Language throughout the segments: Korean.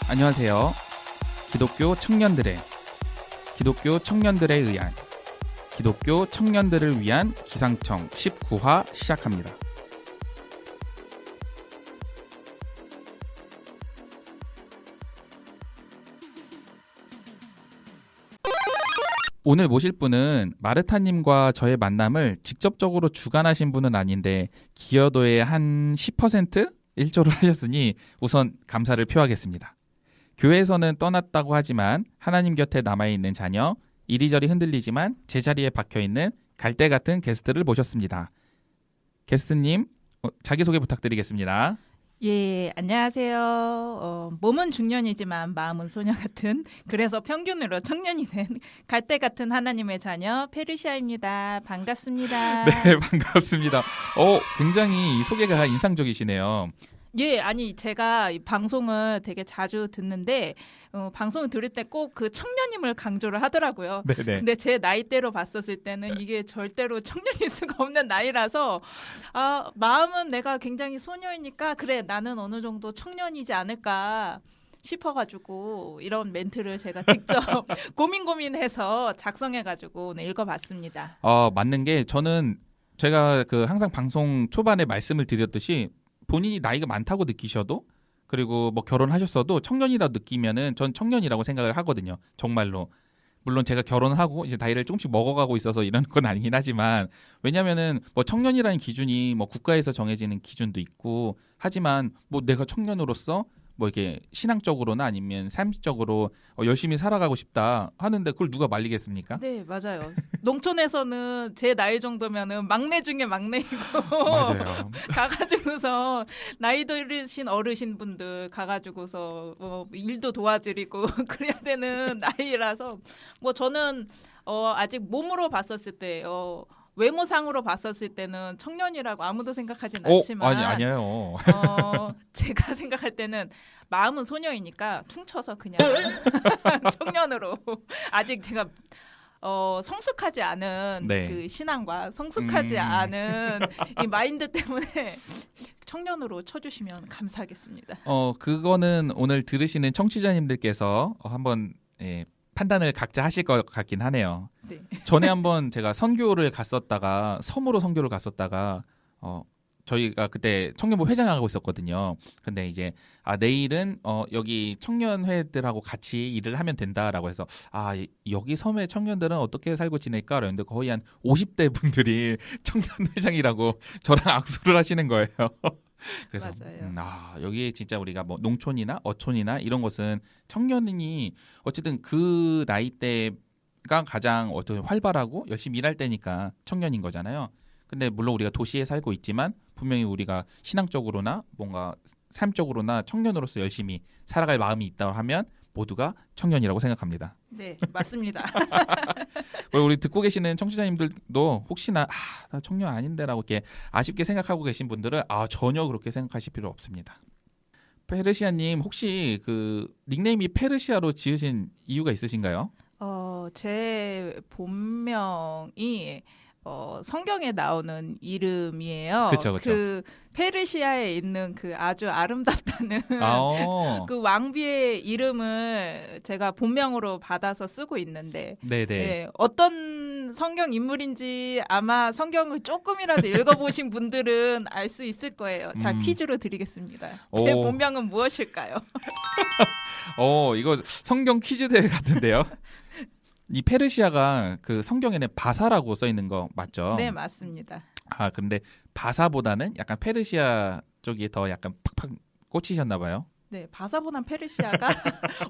안녕하세요. 기독교 청년들에 의한 기독교 청년들을 위한 기상청 19화 시작합니다. 오늘 모실 분은 마르타님과 저의 만남을 직접적으로 주관하신 분은 아닌데 기여도의 한 10% 일조를 하셨으니 우선 감사를 표하겠습니다. 교회에서는 떠났다고 하지만 하나님 곁에 남아있는 자녀, 이리저리 흔들리지만 제자리에 박혀있는 갈대 같은 게스트를 모셨습니다. 게스트님, 자기소개 부탁드리겠습니다. 예, 안녕하세요. 몸은 중년이지만 마음은 소녀 같은, 그래서 평균으로 청년이 된 갈대 같은 하나님의 자녀 페르시아입니다. 반갑습니다. 네, 반갑습니다. 굉장히 이 소개가 인상적이시네요. 예, 아니 제가 이 방송을 되게 자주 듣는데 방송을 들을 때 꼭 그 청년임을 강조를 하더라고요. 네네. 근데 제 나이대로 봤었을 때는 이게 절대로 청년일 수가 없는 나이라서 마음은 내가 굉장히 소녀이니까 그래 나는 어느 정도 청년이지 않을까 싶어가지고 이런 멘트를 제가 직접 고민해서 작성해가지고 오늘 읽어봤습니다. 맞는 게 저는 제가 항상 방송 초반에 말씀을 드렸듯이 본인이 나이가 많다고 느끼셔도 그리고 뭐 결혼하셨어도 청년이라고 느끼면은 전 청년이라고 생각을 하거든요. 정말로. 물론 제가 결혼하고 이제 나이를 조금씩 먹어가고 있어서 이런 건 아니긴 하지만 왜냐면은 뭐 청년이라는 기준이 뭐 국가에서 정해지는 기준도 있고 하지만 뭐 내가 청년으로서 뭐 이렇게 신앙적으로나 아니면 삶적으로 열심히 살아가고 싶다 하는데 그걸 누가 말리겠습니까? 네, 맞아요. 농촌에서는 제 나이 정도면은 막내 중에 막내이고 맞아요. 가가지고서 나이 들으신 어르신 분들 가가지고서 일도 도와드리고 그래야 되는 나이라서 뭐 저는 아직 몸으로 봤었을 때 외모상으로 봤었을 때는 청년이라고 아무도 생각하진 않지만 아니에요. 제가 생각할 때는 마음은 소녀이니까 퉁쳐서 그냥 청년으로 아직 제가 성숙하지 않은 네. 그 신앙과 성숙하지 않은 이 마인드 때문에 청년으로 쳐주시면 감사하겠습니다. 그거는 오늘 들으시는 청취자님들께서 한번 판단을 각자 하실 것 같긴 하네요. 네. 전에 한번 제가 섬으로 갔었다가 저희가 그때 청년부 회장하고 있었거든요. 근데 이제 내일은 여기 청년회들하고 같이 일을 하면 된다라고 해서 여기 섬의 청년들은 어떻게 살고 지낼까? 그랬는데 거의 한 50대 분들이 청년회장이라고 저랑 악수를 하시는 거예요. 그래서 맞아요. 여기 진짜 우리가 뭐 농촌이나 어촌이나 이런 곳은 청년이 어쨌든 그 나이대가 가장 활발하고 열심히 일할 때니까 청년인 거잖아요. 근데 물론 우리가 도시에 살고 있지만 분명히 우리가 신앙적으로나 뭔가 삶적으로나 청년으로서 열심히 살아갈 마음이 있다고 하면 모두가 청년이라고 생각합니다. 네, 맞습니다. 우리 듣고 계시는 청취자님들도 혹시나 나 청년 아닌데라고 이렇게 아쉽게 생각하고 계신 분들은 전혀 그렇게 생각하실 필요 없습니다. 페르시아님 혹시 그 닉네임이 페르시아로 지으신 이유가 있으신가요? 제 본명이 성경에 나오는 이름이에요. 그쵸. 그 페르시아에 있는 그 아주 아름답다는 그 왕비의 이름을 제가 본명으로 받아서 쓰고 있는데 네, 어떤 성경 인물인지 아마 성경을 조금이라도 읽어보신 분들은 알 수 있을 거예요. 자, 퀴즈로 드리겠습니다. 제 본명은 무엇일까요? 이거 성경 퀴즈 대회 같은데요. 이 페르시아가 그 성경에는 바사라고 써 있는 거 맞죠? 네, 맞습니다. 근데 바사보다는 약간 페르시아 쪽이 더 약간 팍팍 꽂히셨나 봐요. 네, 바사보단 페르시아가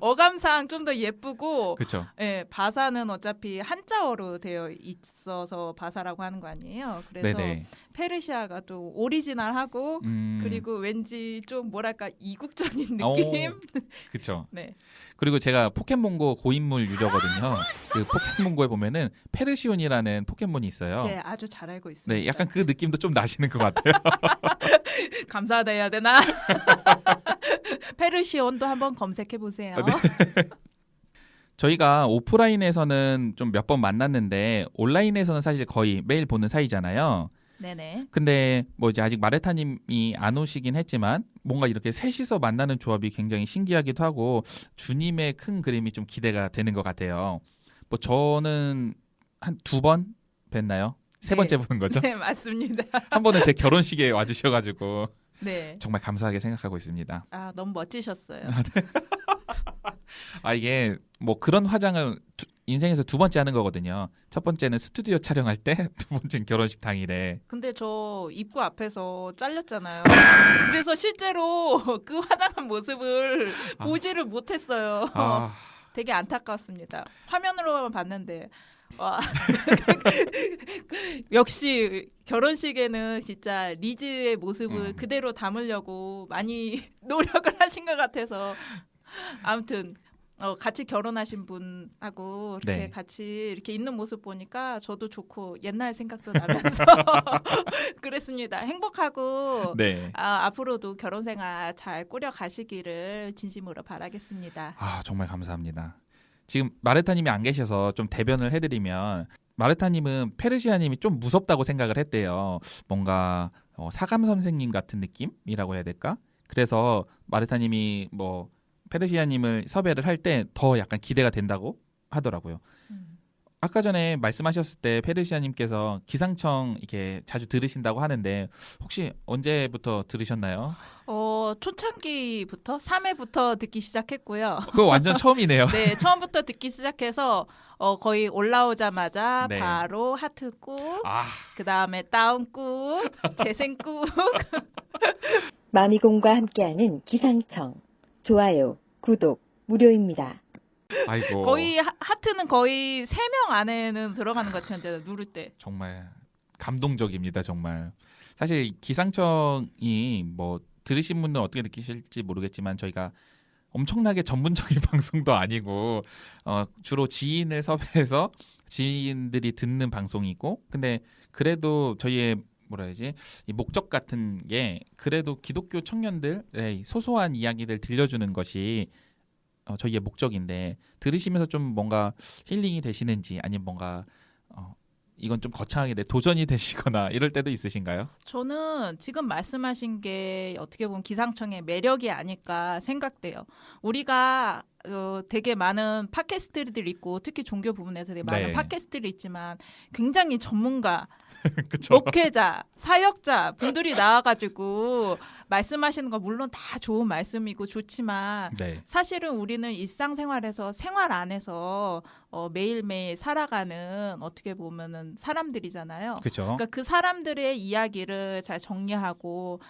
어감상 좀 더 예쁘고, 그렇죠. 네, 바사는 어차피 한자어로 되어 있어서 바사라고 하는 거 아니에요. 그래서 네네. 페르시아가 또 오리지널하고 그리고 왠지 좀 뭐랄까 이국적인 느낌. 그렇죠. 네. 그리고 제가 포켓몬고 고인물 유저거든요. 그 포켓몬고에 보면은 페르시온이라는 포켓몬이 있어요. 네, 아주 잘 알고 있습니다. 네, 약간 그 느낌도 좀 나시는 것 같아요. 감사하다 해야 되나? 페르시온도 한번 검색해 보세요. 네. 저희가 오프라인에서는 좀 몇 번 만났는데 온라인에서는 사실 거의 매일 보는 사이잖아요. 네네. 근데 뭐 이제 아직 마레타님이 안 오시긴 했지만 뭔가 이렇게 셋이서 만나는 조합이 굉장히 신기하기도 하고 주님의 큰 그림이 좀 기대가 되는 것 같아요. 뭐 저는 한 2번 뵀나요? 세 번째 보는 거죠? 네, 맞습니다. 한 번은 제 결혼식에 와주셔가지고 네. 정말 감사하게 생각하고 있습니다. 아, 너무 멋지셨어요. 아, 이게 뭐 그런 화장을 인생에서 2번째 하는 거거든요. 첫 번째는 스튜디오 촬영할 때, 2번째는 결혼식 당일에. 근데 저 입구 앞에서 잘렸잖아요. 그래서 실제로 그 화장한 모습을 보지를 못했어요. 되게 안타까웠습니다. 화면으로만 봤는데 와. 역시 결혼식에는 진짜 리즈의 모습을 그대로 담으려고 많이 노력을 하신 것 같아서 아무튼 같이 결혼하신 분하고 이렇게 네. 같이 이렇게 있는 모습 보니까 저도 좋고 옛날 생각도 나면서 그랬습니다. 행복하고 네. 앞으로도 결혼 생활 잘 꾸려 가시기를 진심으로 바라겠습니다. 아, 정말 감사합니다. 지금 마르타님이 안 계셔서 좀 대변을 해드리면 마르타님은 페르시아님이 좀 무섭다고 생각을 했대요. 뭔가 사감 선생님 같은 느낌이라고 해야 될까? 그래서 마르타님이 뭐 페르시아님을 섭외를 할 때 더 약간 기대가 된다고 하더라고요. 아까 전에 말씀하셨을 때 페르시아님께서 기상청 이렇게 자주 들으신다고 하는데 혹시 언제부터 들으셨나요? 초창기부터 3회부터 듣기 시작했고요. 그거 완전 처음이네요. 네, 처음부터 듣기 시작해서 거의 올라오자마자 네. 바로 하트 꾹, 그 다음에 다운 꾹, 재생 꾹. 마미공과 함께하는 기상청 좋아요, 구독 무료입니다. 아이고. 거의 하트는 거의 3명 안에는 들어가는 것 같아요. 누를 때. 정말 감동적입니다. 정말. 사실 기상청이 뭐 들으신 분들은 어떻게 느끼실지 모르겠지만 저희가 엄청나게 전문적인 방송도 아니고 주로 지인을 섭외해서 지인들이 듣는 방송이고 근데 그래도 저희의 뭐라 해야지 이 목적 같은 게 그래도 기독교 청년들의 소소한 이야기들 들려주는 것이 저희의 목적인데 들으시면서 좀 뭔가 힐링이 되시는지 아니면 뭔가 이건 좀 거창하게 도전이 되시거나 이럴 때도 있으신가요? 저는 지금 말씀하신 게 어떻게 보면 기상청의 매력이 아닐까 생각돼요. 우리가 되게 많은 팟캐스트들이 있고 특히 종교 부분에서 되게 많은 팟캐스트들이 있지만 굉장히 전문가 목회자, 사역자 분들이 나와가지고 말씀하시는 거 물론 다 좋은 말씀이고 좋지만 사실은 우리는 일상생활에서 생활 안에서 매일매일 살아가는 어떻게 보면은 사람들이잖아요. 그러니까 그 사람들의 이야기를 잘 정리하고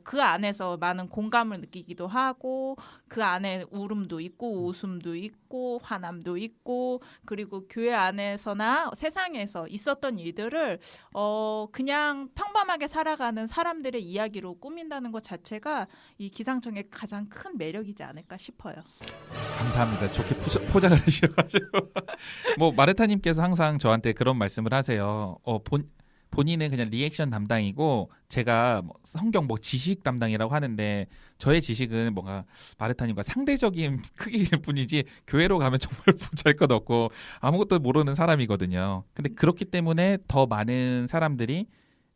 그 안에서 많은 공감을 느끼기도 하고 그 안에 울음도 있고 웃음도 있고 화남도 있고 그리고 교회 안에서나 세상에서 있었던 일들을 그냥 평범하게 살아가는 사람들의 이야기로 꾸민다는 것 자체가 이 기상청의 가장 큰 매력이지 않을까 싶어요. 감사합니다. 좋게 포장을 해주셔가지고 뭐 마르타님께서 항상 저한테 그런 말씀을 하세요. 본인은 그냥 리액션 담당이고 제가 성경 지식 담당이라고 하는데 저의 지식은 뭔가 마르타님과 상대적인 크기일 뿐이지 교회로 가면 정말 보잘것없고 아무것도 모르는 사람이거든요. 근데 그렇기 때문에 더 많은 사람들이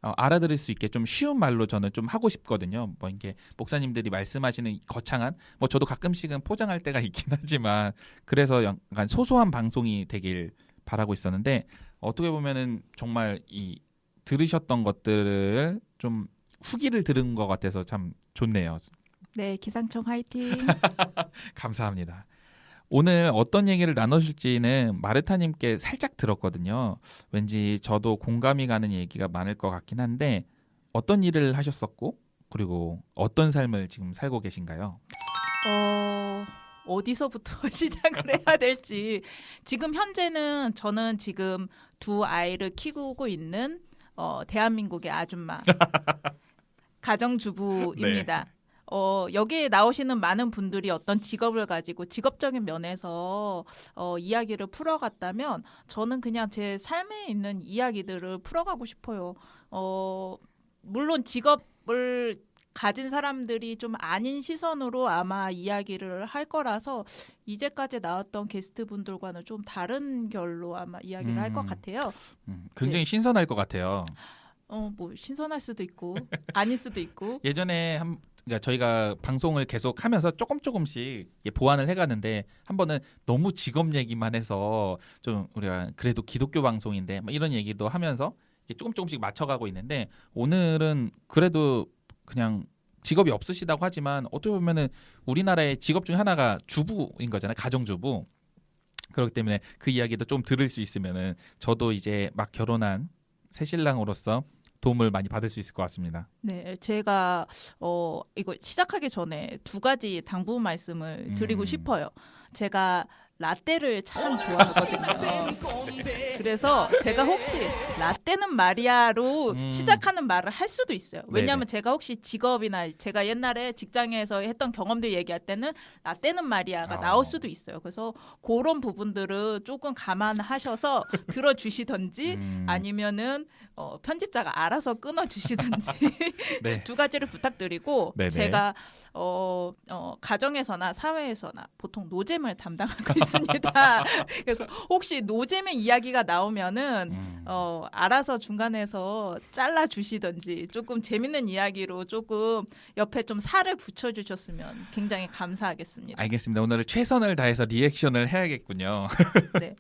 알아들을 수 있게 좀 쉬운 말로 저는 좀 하고 싶거든요. 뭐 이렇게 목사님들이 말씀하시는 거창한 뭐 저도 가끔씩은 포장할 때가 있긴 하지만 그래서 약간 소소한 방송이 되길 바라고 있었는데 어떻게 보면은 정말 이 들으셨던 것들을 좀 후기를 들은 것 같아서 참 좋네요. 네, 기상청 화이팅. 감사합니다. 오늘 어떤 얘기를 나누실지는 마르타님께 살짝 들었거든요. 왠지 저도 공감이 가는 얘기가 많을 것 같긴 한데 어떤 일을 하셨었고 그리고 어떤 삶을 지금 살고 계신가요? 어디서부터 시작을 해야 될지 지금 현재는 저는 지금 2 아이를 키우고 있는 대한민국의 아줌마 가정주부입니다. 여기에 나오시는 많은 분들이 어떤 직업을 가지고 직업적인 면에서 이야기를 풀어갔다면 저는 그냥 제 삶에 있는 이야기들을 풀어가고 싶어요. 물론 직업을 가진 사람들이 좀 아닌 시선으로 아마 이야기를 할 거라서 이제까지 나왔던 게스트분들과는 좀 다른 결로 아마 이야기를 할 것 같아요. 굉장히 신선할 것 같아요. 뭐 신선할 수도 있고 아닐 수도 있고. 예전에 그러니까 저희가 방송을 계속 하면서 조금씩 보완을 해가는데 한 번은 너무 직업 얘기만 해서 좀 우리가 그래도 기독교 방송인데 막 이런 얘기도 하면서 조금씩 맞춰가고 있는데 오늘은 그래도 그냥 직업이 없으시다고 하지만 어떻게 보면은 우리나라의 직업 중 하나가 주부인 거잖아요. 가정주부. 그렇기 때문에 그 이야기도 좀 들을 수 있으면은 저도 이제 막 결혼한 새신랑으로서 도움을 많이 받을 수 있을 것 같습니다. 네, 제가 이거 시작하기 전에 2가지 당부 말씀을 드리고 싶어요. 제가 라떼를 참 좋아하거든요. 그래서 제가 혹시 라떼는 마리아로 시작하는 말을 할 수도 있어요. 왜냐하면 네네. 제가 혹시 직업이나 제가 옛날에 직장에서 했던 경험들 얘기할 때는 라떼는 마리아가 나올 수도 있어요. 그래서 그런 부분들은 조금 감안하셔서 들어주시든지 아니면은 편집자가 알아서 끊어주시든지 네. 2가지를 부탁드리고 네네. 제가 가정에서나 사회에서나 보통 노잼을 담당하고 있습니다. 그래서 혹시 노잼의 이야기가 나오면은 알아서 중간에서 잘라 주시든지 조금 재밌는 이야기로 조금 옆에 좀 살을 붙여주셨으면 굉장히 감사하겠습니다. 알겠습니다. 오늘 최선을 다해서 리액션을 해야겠군요. 네.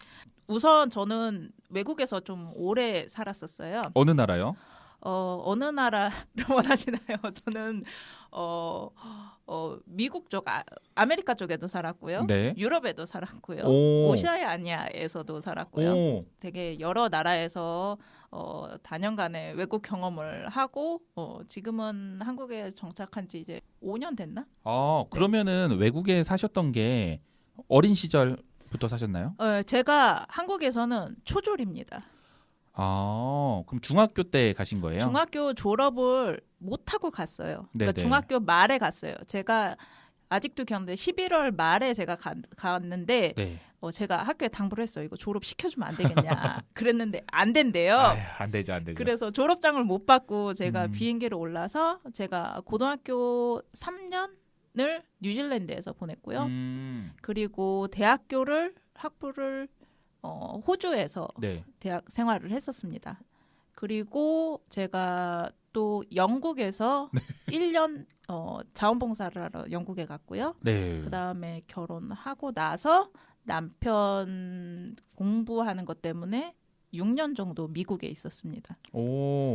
우선 저는 외국에서 좀 오래 살았었어요. 어느 나라요? 어느 나라를 원하시나요? 저는 미국 쪽, 아메리카 쪽에도 살았고요. 네. 유럽에도 살았고요. 오시아니아에서도 살았고요. 되게 여러 나라에서 다년간의 외국 경험을 하고 지금은 한국에 정착한 지 이제 5년 됐나? 그러면은 네. 외국에 사셨던 게 어린 시절부터 사셨나요? 제가 한국에서는 초졸입니다. 그럼 중학교 때 가신 거예요? 중학교 졸업을 못 하고 갔어요. 그러니까 중학교 말에 갔어요. 제가 아직도 기억나는데 11월 말에 제가 갔는데 네. 제가 학교에 당부를 했어요. 이거 졸업 시켜주면 안 되겠냐. 그랬는데 안 된대요. 안 되죠. 그래서 졸업장을 못 받고 제가 비행기를 올라서 제가 고등학교 3년을 뉴질랜드에서 보냈고요. 그리고 학부를 호주에서 네. 대학 생활을 했었습니다. 그리고 제가 또 영국에서 네. 1년 자원봉사를 하러 영국에 갔고요. 네. 그다음에 결혼하고 나서 남편 공부하는 것 때문에 6년 정도 미국에 있었습니다.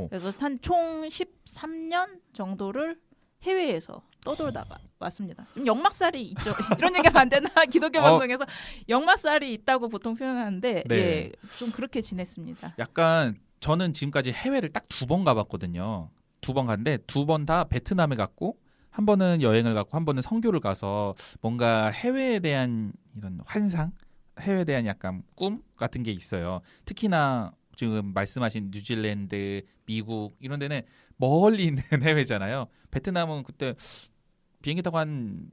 그래서 한 총 13년 정도를 해외에서 떠돌다가 왔습니다. 좀 역마살이 있죠. 이런 얘기하면 안 되나? 기독교 방송에서 역마살이 있다고 보통 표현하는데 네. 예, 좀 그렇게 지냈습니다. 약간 저는 지금까지 해외를 딱 2번 가봤거든요. 2번 갔는데 2번 다 베트남에 갔고 한 번은 여행을 갔고 한 번은 선교를 가서 뭔가 해외에 대한 이런 환상, 해외에 대한 약간 꿈 같은 게 있어요. 특히나 지금 말씀하신 뉴질랜드, 미국 이런 데는 멀리 있는 해외잖아요. 베트남은 그때 비행기 타고 한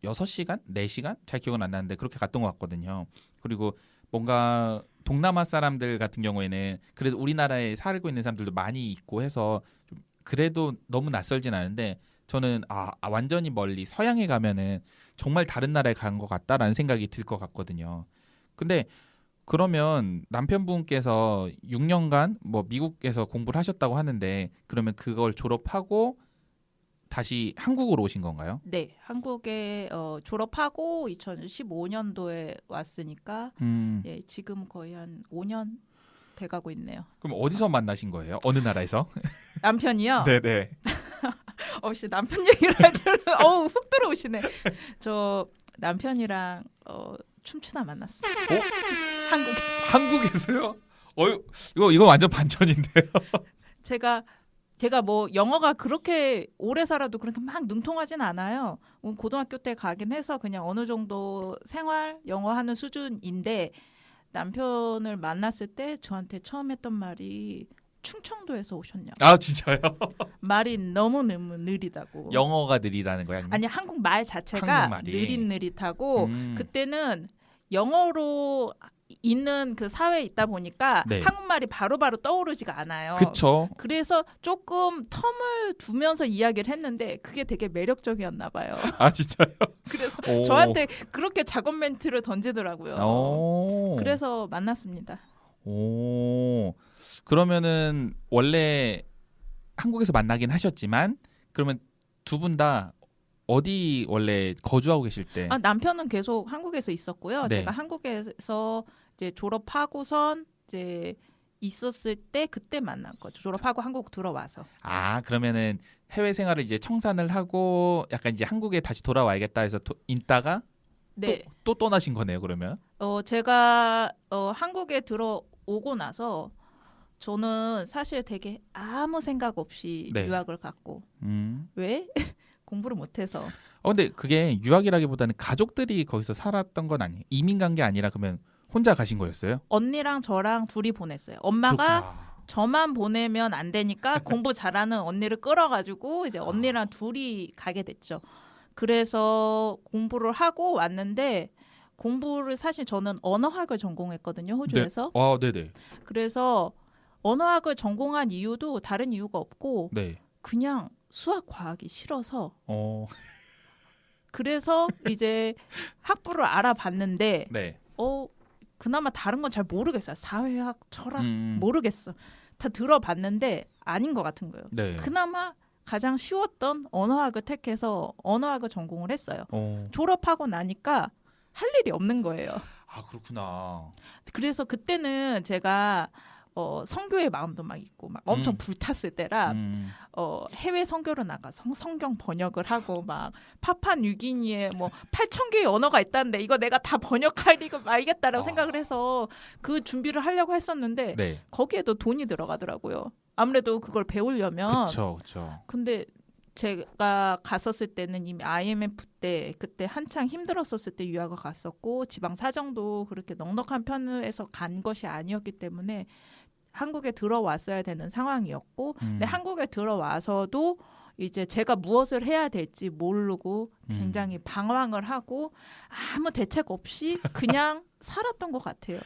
6시간? 4시간? 잘 기억은 안 나는데 그렇게 갔던 것 같거든요. 그리고 뭔가 동남아 사람들 같은 경우에는 그래도 우리나라에 살고 있는 사람들도 많이 있고 해서 좀 그래도 너무 낯설진 않은데 저는 완전히 멀리 서양에 가면은 정말 다른 나라에 간 것 같다라는 생각이 들 것 같거든요. 근데 그러면 남편분께서 6년간 뭐 미국에서 공부를 하셨다고 하는데 그러면 그걸 졸업하고 다시 한국으로 오신 건가요? 네, 한국에 졸업하고 2015년도에 왔으니까 예, 지금 거의 한 5년 돼가고 있네요. 그럼 어디서 만나신 거예요? 어느 나라에서? 남편이요? 네네. 혹시 남편 얘기를 할 줄은 훅 들어오시네. 저 남편이랑 춤추다 만났습니다. 한국에서요? 이거 완전 반전인데요. 제가 뭐 영어가 그렇게 오래 살아도 그렇게 막 능통하진 않아요. 고등학교 때 가긴 해서 그냥 어느 정도 생활 영어 하는 수준인데 남편을 만났을 때 저한테 처음 했던 말이 충청도에서 오셨냐고. 아 진짜요? 말이 너무 느리다고. 영어가 느리다는 거야? 아니 한국말 자체가 느릿느릿하고 그때는 영어로 있는 그 사회에 있다 보니까 네. 한국말이 바로바로 떠오르지가 않아요. 그쵸. 그래서 조금 텀을 두면서 이야기를 했는데 그게 되게 매력적이었나 봐요. 아 진짜요? 그래서 저한테 그렇게 작업 멘트를 던지더라고요. 그래서 만났습니다. 그러면은 원래 한국에서 만나긴 하셨지만 그러면 두 분 다 어디 원래 거주하고 계실 때? 남편은 계속 한국에서 있었고요. 네. 제가 한국에서 이제 졸업하고선 이제 있었을 때 그때 만난 거죠. 졸업하고 한국 들어와서. 그러면은 해외 생활을 이제 청산을 하고 약간 이제 한국에 다시 돌아와야겠다 해서 있다가 네. 또 떠나신 거네요, 그러면? 제가 한국에 들어오고 나서 저는 사실 되게 아무 생각 없이 네. 유학을 갔고 왜? 공부를 못해서. 근데 그게 유학이라기보다는 가족들이 거기서 살았던 건 아니에요? 이민 간 게 아니라 그러면 혼자 가신 거였어요? 언니랑 저랑 둘이 보냈어요. 엄마가 그렇구나. 저만 보내면 안 되니까 공부 잘하는 언니를 끌어가지고 이제 언니랑 둘이 가게 됐죠. 그래서 공부를 하고 왔는데 공부를 사실 저는 언어학을 전공했거든요. 호주에서. 네. 네네. 그래서 언어학을 전공한 이유도 다른 이유가 없고 네. 그냥 수학 과학이 싫어서 그래서 이제 학부를 알아봤는데 네. 그나마 다른 건 잘 모르겠어요. 사회학, 철학 모르겠어. 다 들어봤는데 아닌 것 같은 거예요. 네. 그나마 가장 쉬웠던 언어학을 택해서 언어학을 전공을 했어요. 졸업하고 나니까 할 일이 없는 거예요. 그렇구나. 그래서 그때는 제가 선교의 마음도 막 있고 막 엄청 불탔을 때라 해외 선교로 나가서 성경 번역을 하고 막 파푸아뉴기니에 뭐 8,000개의 언어가 있다는데 이거 내가 다 번역하겠다라고 생각을 해서 그 준비를 하려고 했었는데 네. 거기에도 돈이 들어가더라고요. 아무래도 그걸 배우려면. 그렇죠. 근데 제가 갔었을 때는 이미 IMF 때 그때 한창 힘들었었을 때 유학을 갔었고 지방 사정도 그렇게 넉넉한 편에서 간 것이 아니었기 때문에 한국에 들어왔어야 되는 상황이었고 근데 한국에 들어와서도 이제 제가 무엇을 해야 될지 모르고 굉장히 방황을 하고 아무 대책 없이 그냥 살았던 것 같아요.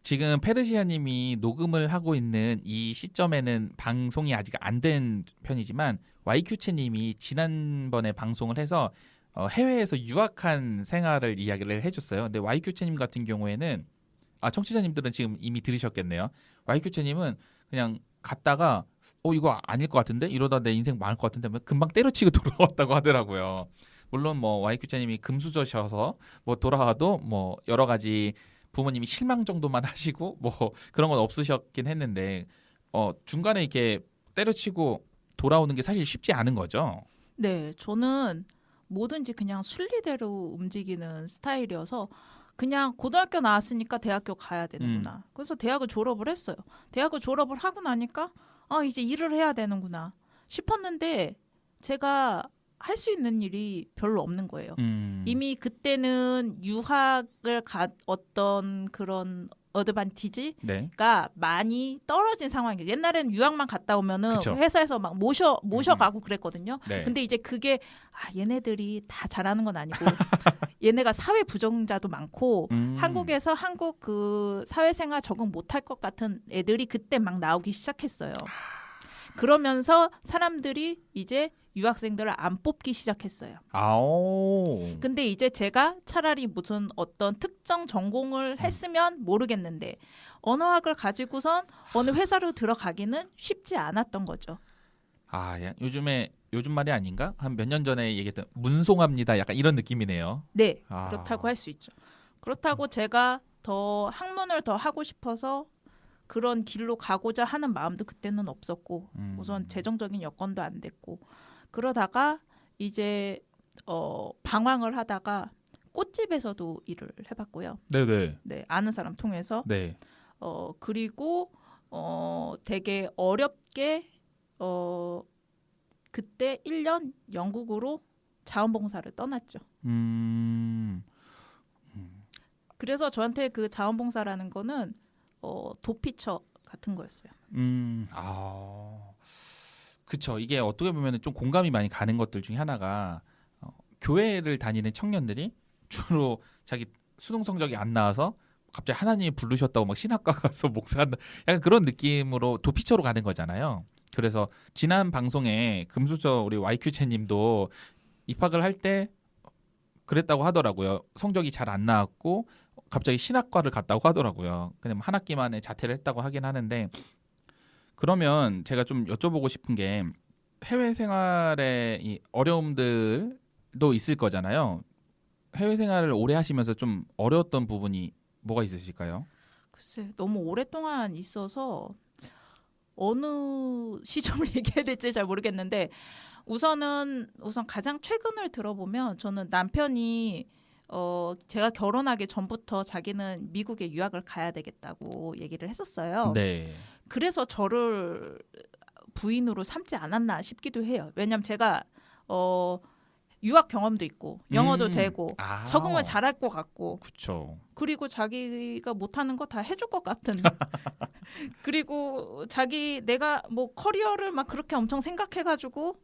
지금 페르시아님이 녹음을 하고 있는 이 시점에는 방송이 아직 안 된 편이지만 YQ채님이 지난번에 방송을 해서 해외에서 유학한 생활을 이야기를 해줬어요. 근데 YQ채님 같은 경우에는 청취자님들은 지금 이미 들으셨겠네요. YQ채님은 그냥 갔다가 이거 아닐 것 같은데 이러다 내 인생 망할 것 같은데 금방 때려치고 돌아왔다고 하더라고요. 물론 뭐 YQ채님이 금수저셔서 뭐 돌아와도 뭐 여러 가지 부모님이 실망 정도만 하시고 뭐 그런 건 없으셨긴 했는데 중간에 이렇게 때려치고 돌아오는 게 사실 쉽지 않은 거죠. 네, 저는 뭐든지 그냥 순리대로 움직이는 스타일이어서 그냥 고등학교 나왔으니까 대학교 가야 되는구나. 그래서 대학을 졸업을 했어요. 대학을 졸업을 하고 나니까 이제 일을 해야 되는구나 싶었는데 제가 할 수 있는 일이 별로 없는 거예요. 이미 그때는 유학을 어떤 그런 어드반티지가 네. 많이 떨어진 상황이에요. 옛날에는 유학만 갔다 오면은 그쵸. 회사에서 막 모셔가고 그랬거든요. 네. 근데 이제 그게 얘네들이 다 잘하는 건 아니고 얘네가 사회 부정자도 많고 한국에서 한국 그 사회생활 적응 못할 것 같은 애들이 그때 막 나오기 시작했어요. 그러면서 사람들이 이제 유학생들을 안 뽑기 시작했어요. 근데 이제 제가 차라리 무슨 어떤 특정 전공을 했으면 모르겠는데 언어학을 가지고선 어느 회사로 들어가기는 쉽지 않았던 거죠. 요즘 말이 아닌가? 한 몇 년 전에 얘기했던 문송합니다. 약간 이런 느낌이네요. 네, 그렇다고 할 수 있죠. 그렇다고 제가 더 학문을 더 하고 싶어서 그런 길로 가고자 하는 마음도 그때는 없었고 우선 재정적인 여건도 안 됐고 그러다가 이제 방황을 하다가 꽃집에서도 일을 해봤고요. 네네. 네, 아는 사람 통해서. 네. 그리고 되게 어렵게 그때 1년 영국으로 자원봉사를 떠났죠. 그래서 저한테 그 자원봉사라는 거는 도피처 같은 거였어요. 그쵸. 이게 어떻게 보면 좀 공감이 많이 가는 것들 중에 하나가 교회를 다니는 청년들이 주로 자기 수능 성적이 안 나와서 갑자기 하나님이 부르셨다고 막 신학과 가서 목사한다. 약간 그런 느낌으로 도피처로 가는 거잖아요. 그래서 지난 방송에 금수저 우리 YQ채님도 입학을 할 때 그랬다고 하더라고요. 성적이 잘 안 나왔고 갑자기 신학과를 갔다고 하더라고요. 그냥 한 학기 만에 자퇴를 했다고 하긴 하는데 그러면 제가 좀 여쭤보고 싶은 게 해외 생활의 이 어려움들도 있을 거잖아요. 해외 생활을 오래 하시면서 좀 어려웠던 부분이 뭐가 있으실까요? 글쎄, 너무 오랫동안 있어서 어느 시점을 얘기해야 될지 잘 모르겠는데 우선 가장 최근을 들어보면 저는 남편이 제가 결혼하기 전부터 자기는 미국에 유학을 가야 되겠다고 얘기를 했었어요. 네. 그래서 저를 부인으로 삼지 않았나 싶기도 해요. 왜냐하면 제가 유학 경험도 있고 영어도 되고 적응을 잘할 것 같고 그쵸. 그리고 자기가 못하는 거 다 해줄 것 같은 그리고 내가 뭐 커리어를 막 그렇게 엄청 생각해가지고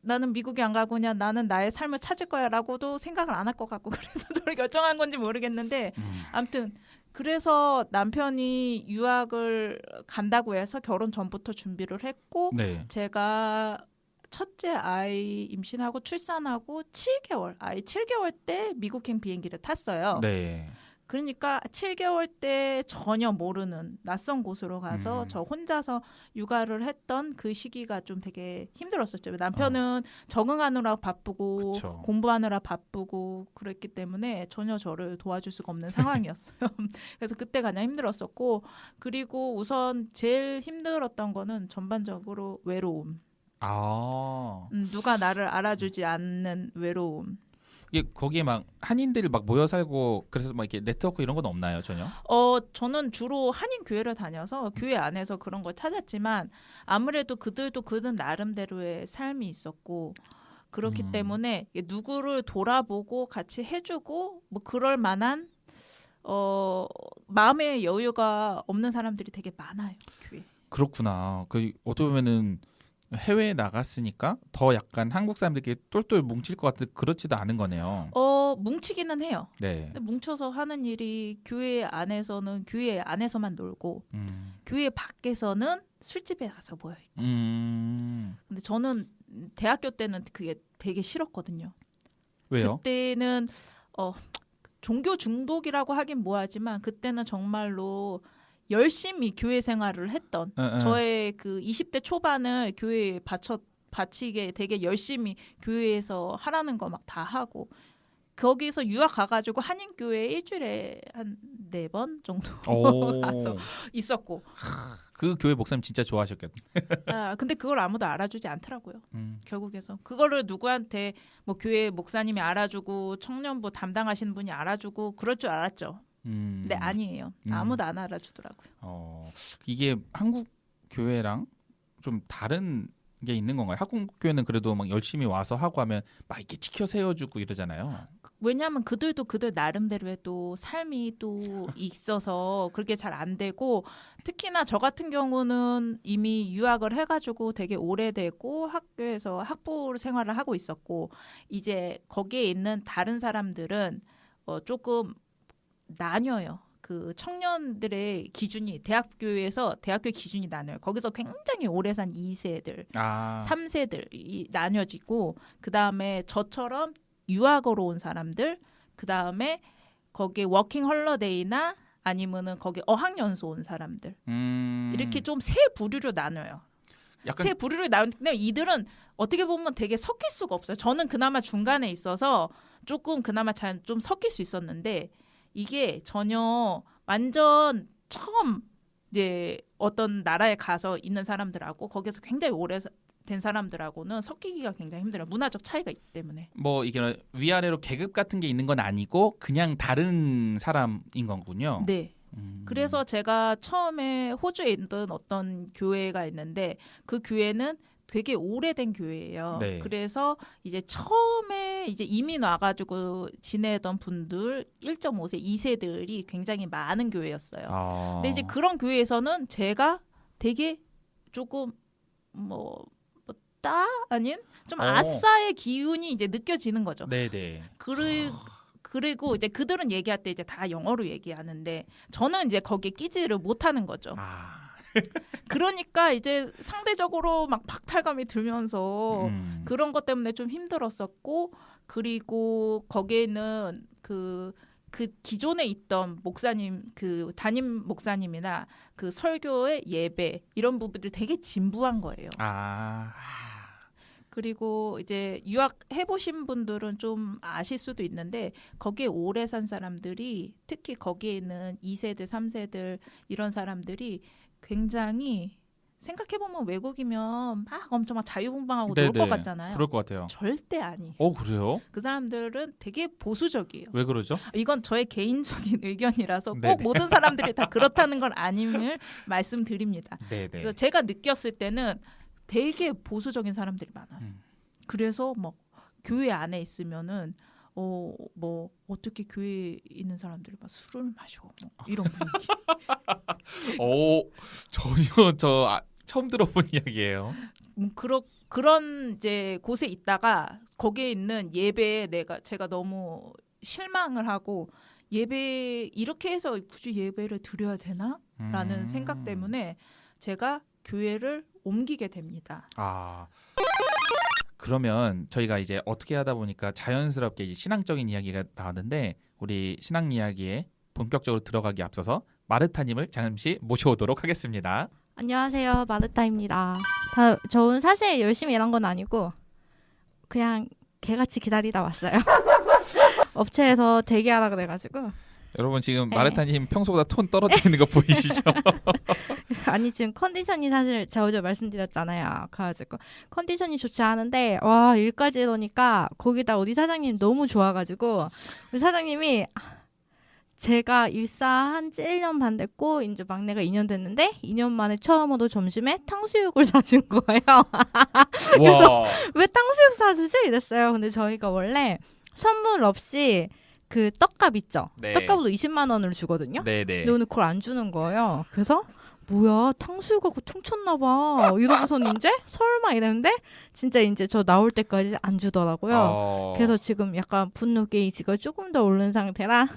나는 미국에 안 가고 그냥 나는 나의 삶을 찾을 거야 라고도 생각을 안 할 것 같고 그래서 저를 결정한 건지 모르겠는데 아무튼 그래서 남편이 유학을 간다고 해서 결혼 전부터 준비를 했고 네. 제가 첫째 아이 임신하고 출산하고 7개월 아이 7개월 때 미국행 비행기를 탔어요. 네. 그러니까 7개월 때 전혀 모르는 낯선 곳으로 가서 저 혼자서 육아를 했던 그 시기가 좀 되게 힘들었었죠. 남편은 적응하느라 바쁘고 그쵸. 공부하느라 바쁘고 그랬기 때문에 전혀 저를 도와줄 수가 없는 상황이었어요. 그래서 그때 가장 힘들었었고 그리고 우선 제일 힘들었던 거는 전반적으로 외로움. 누가 나를 알아주지 않는 외로움. 이게 거기에 막 한인들이 막 모여 살고 그래서 막 이렇게 네트워크 이런 건 없나요, 전혀? 저는 주로 한인 교회를 다녀서 교회 안에서 그런 걸 찾았지만 아무래도 그들도 그들 나름대로의 삶이 있었고 그렇기 때문에 누구를 돌아보고 같이 해주고 뭐 그럴 만한 마음의 여유가 없는 사람들이 되게 많아요, 교회. 그렇구나. 그 어떻게 보면은 해외에 나갔으니까 더 약간 한국 사람들끼리 똘똘 뭉칠 것 같은데 그렇지도 않은 거네요. 뭉치기는 해요. 네. 근데 뭉쳐서 하는 일이 교회 안에서는 교회 안에서만 놀고 교회 밖에서는 술집에 가서 모여있고. 근데 저는 대학교 때는 그게 되게 싫었거든요. 왜요? 그때는 종교 중독이라고 하긴 뭐하지만 그때는 정말로 열심히 교회 생활을 했던 저의 그 20대 초반을 교회에 바치게 되게 열심히 교회에서 하라는 거 막 다 하고 거기서 유학 가가지고 한인교회 일주일에 한 4번 정도 가서 있었고 그 교회 목사님 진짜 좋아하셨겠네. 근데 그걸 아무도 알아주지 않더라고요. 결국에서 그거를 누구한테 뭐 교회 목사님이 알아주고 청년부 담당하시는 분이 알아주고 그럴 줄 알았죠. 근데 아니에요. 아무도 안 알아주더라고요. 이게 한국 교회랑 좀 다른 게 있는 건가요? 한국 교회는 그래도 막 열심히 와서 하고 하면 막 이렇게 지켜 세워주고 이러잖아요. 왜냐하면 그들도 그들 나름대로의 또 삶이 또 있어서 그렇게 잘 안 되고 특히나 저 같은 경우는 이미 유학을 해가지고 되게 오래되고 학교에서 학부 생활을 하고 있었고 이제 거기에 있는 다른 사람들은 조금 나뉘어요. 그 청년들의 기준이 대학교에서 대학교 기준이 나뉘어요. 거기서 굉장히 오래 산 2세들, 3세들이 나뉘어지고 그다음에 저처럼 유학으로 온 사람들, 그다음에 거기 워킹 헐러데이나 아니면은 거기 어학연수 온 사람들 이렇게 좀 세 부류로 나눠요. 세 부류로 나누는데 이들은 어떻게 보면 되게 섞일 수가 없어요. 저는 그나마 중간에 있어서 조금 그나마 잘 좀 섞일 수 있었는데 이게 전혀 완전 처음 이제 어떤 나라에 가서 있는 사람들하고 거기서 굉장히 오래된 사람들하고는 섞이기가 굉장히 힘들어요. 문화적 차이가 있기 때문에. 뭐 이게 위아래로 계급 같은 게 있는 건 아니고 그냥 다른 사람인 거군요. 네. 그래서 제가 처음에 호주에 있던 어떤 교회가 있는데 그 교회는 되게 오래된 교회예요. 네. 그래서 이제 처음에 이제 이민 와가지고 지내던 분들 1.5세, 2세들이 굉장히 많은 교회였어요. 근데 이제 그런 교회에서는 제가 되게 조금 아닌 좀 아싸의 기운이 이제 느껴지는 거죠. 네네. 그리고 이제 그들은 얘기할 때 이제 다 영어로 얘기하는데 저는 이제 거기에 끼지를 못하는 거죠. 그러니까 이제 상대적으로 막 박탈감이 들면서 그런 것 때문에 좀 힘들었었고 그리고 거기에는 그 그 기존에 있던 목사님, 그 담임 목사님이나 그 설교의 예배 이런 부분들 되게 진부한 거예요. 그리고 이제 유학해 보신 분들은 좀 아실 수도 있는데 거기에 오래 산 사람들이 특히 거기에 있는 2세들, 3세들 이런 사람들이 굉장히 생각해보면 외국이면 막 엄청 막 자유분방하고 놀 것 같잖아요. 그럴 것 같아요. 절대 아니에요. 그래요? 그 사람들은 되게 보수적이에요. 왜 그러죠? 이건 저의 개인적인 의견이라서 꼭 모든 사람들이 다 그렇다는 건 아님을 말씀드립니다. 그래서 제가 느꼈을 때는 되게 보수적인 사람들이 많아요. 그래서 막 교회 안에 있으면은 뭐 어떻게 교회에 있는 사람들이 막 술을 마셔 뭐 이런 분위기. 전혀 처음 들어본 이야기예요. 그런 이제 곳에 있다가 거기에 있는 예배에 제가 너무 실망을 하고 예배 이렇게 해서 굳이 예배를 드려야 되나라는 생각 때문에 제가 교회를 옮기게 됩니다. 그러면 저희가 이제 어떻게 하다 보니까 자연스럽게 이제 신앙적인 이야기가 나왔는데 우리 신앙 이야기에 본격적으로 들어가기 앞서서 마르타님을 잠시 모셔오도록 하겠습니다. 안녕하세요, 마르타입니다. 저는 사실 열심히 일한 건 아니고 그냥 개같이 기다리다 왔어요. 업체에서 대기하라 그래가지고. 여러분 지금 마르타님 평소보다 톤 떨어져 있는 거 보이시죠? 아니 지금 컨디션이 사실 제가 어제 말씀드렸잖아요. 그래가지고 컨디션이 좋지 않은데 와 일까지 이러니까 거기다 우리 사장님 너무 좋아가지고 우리 사장님이 제가 입사한 지 1년 반 됐고 이제 막내가 2년 됐는데 2년 만에 처음으로 점심에 탕수육을 사준 거예요. 그래서 왜 탕수육 사주지? 이랬어요. 근데 저희가 원래 선물 없이 그 떡값 있죠? 떡값으로 20만 원을 주거든요. 근데 오늘 그걸 안 주는 거예요. 그래서 뭐야 탕수육하고 퉁쳤나 봐 이러고서는 이제 설마 이랬는데 진짜 이제 저 나올 때까지 안 주더라고요. 그래서 지금 약간 분노 게이지가 조금 더 오른 상태라.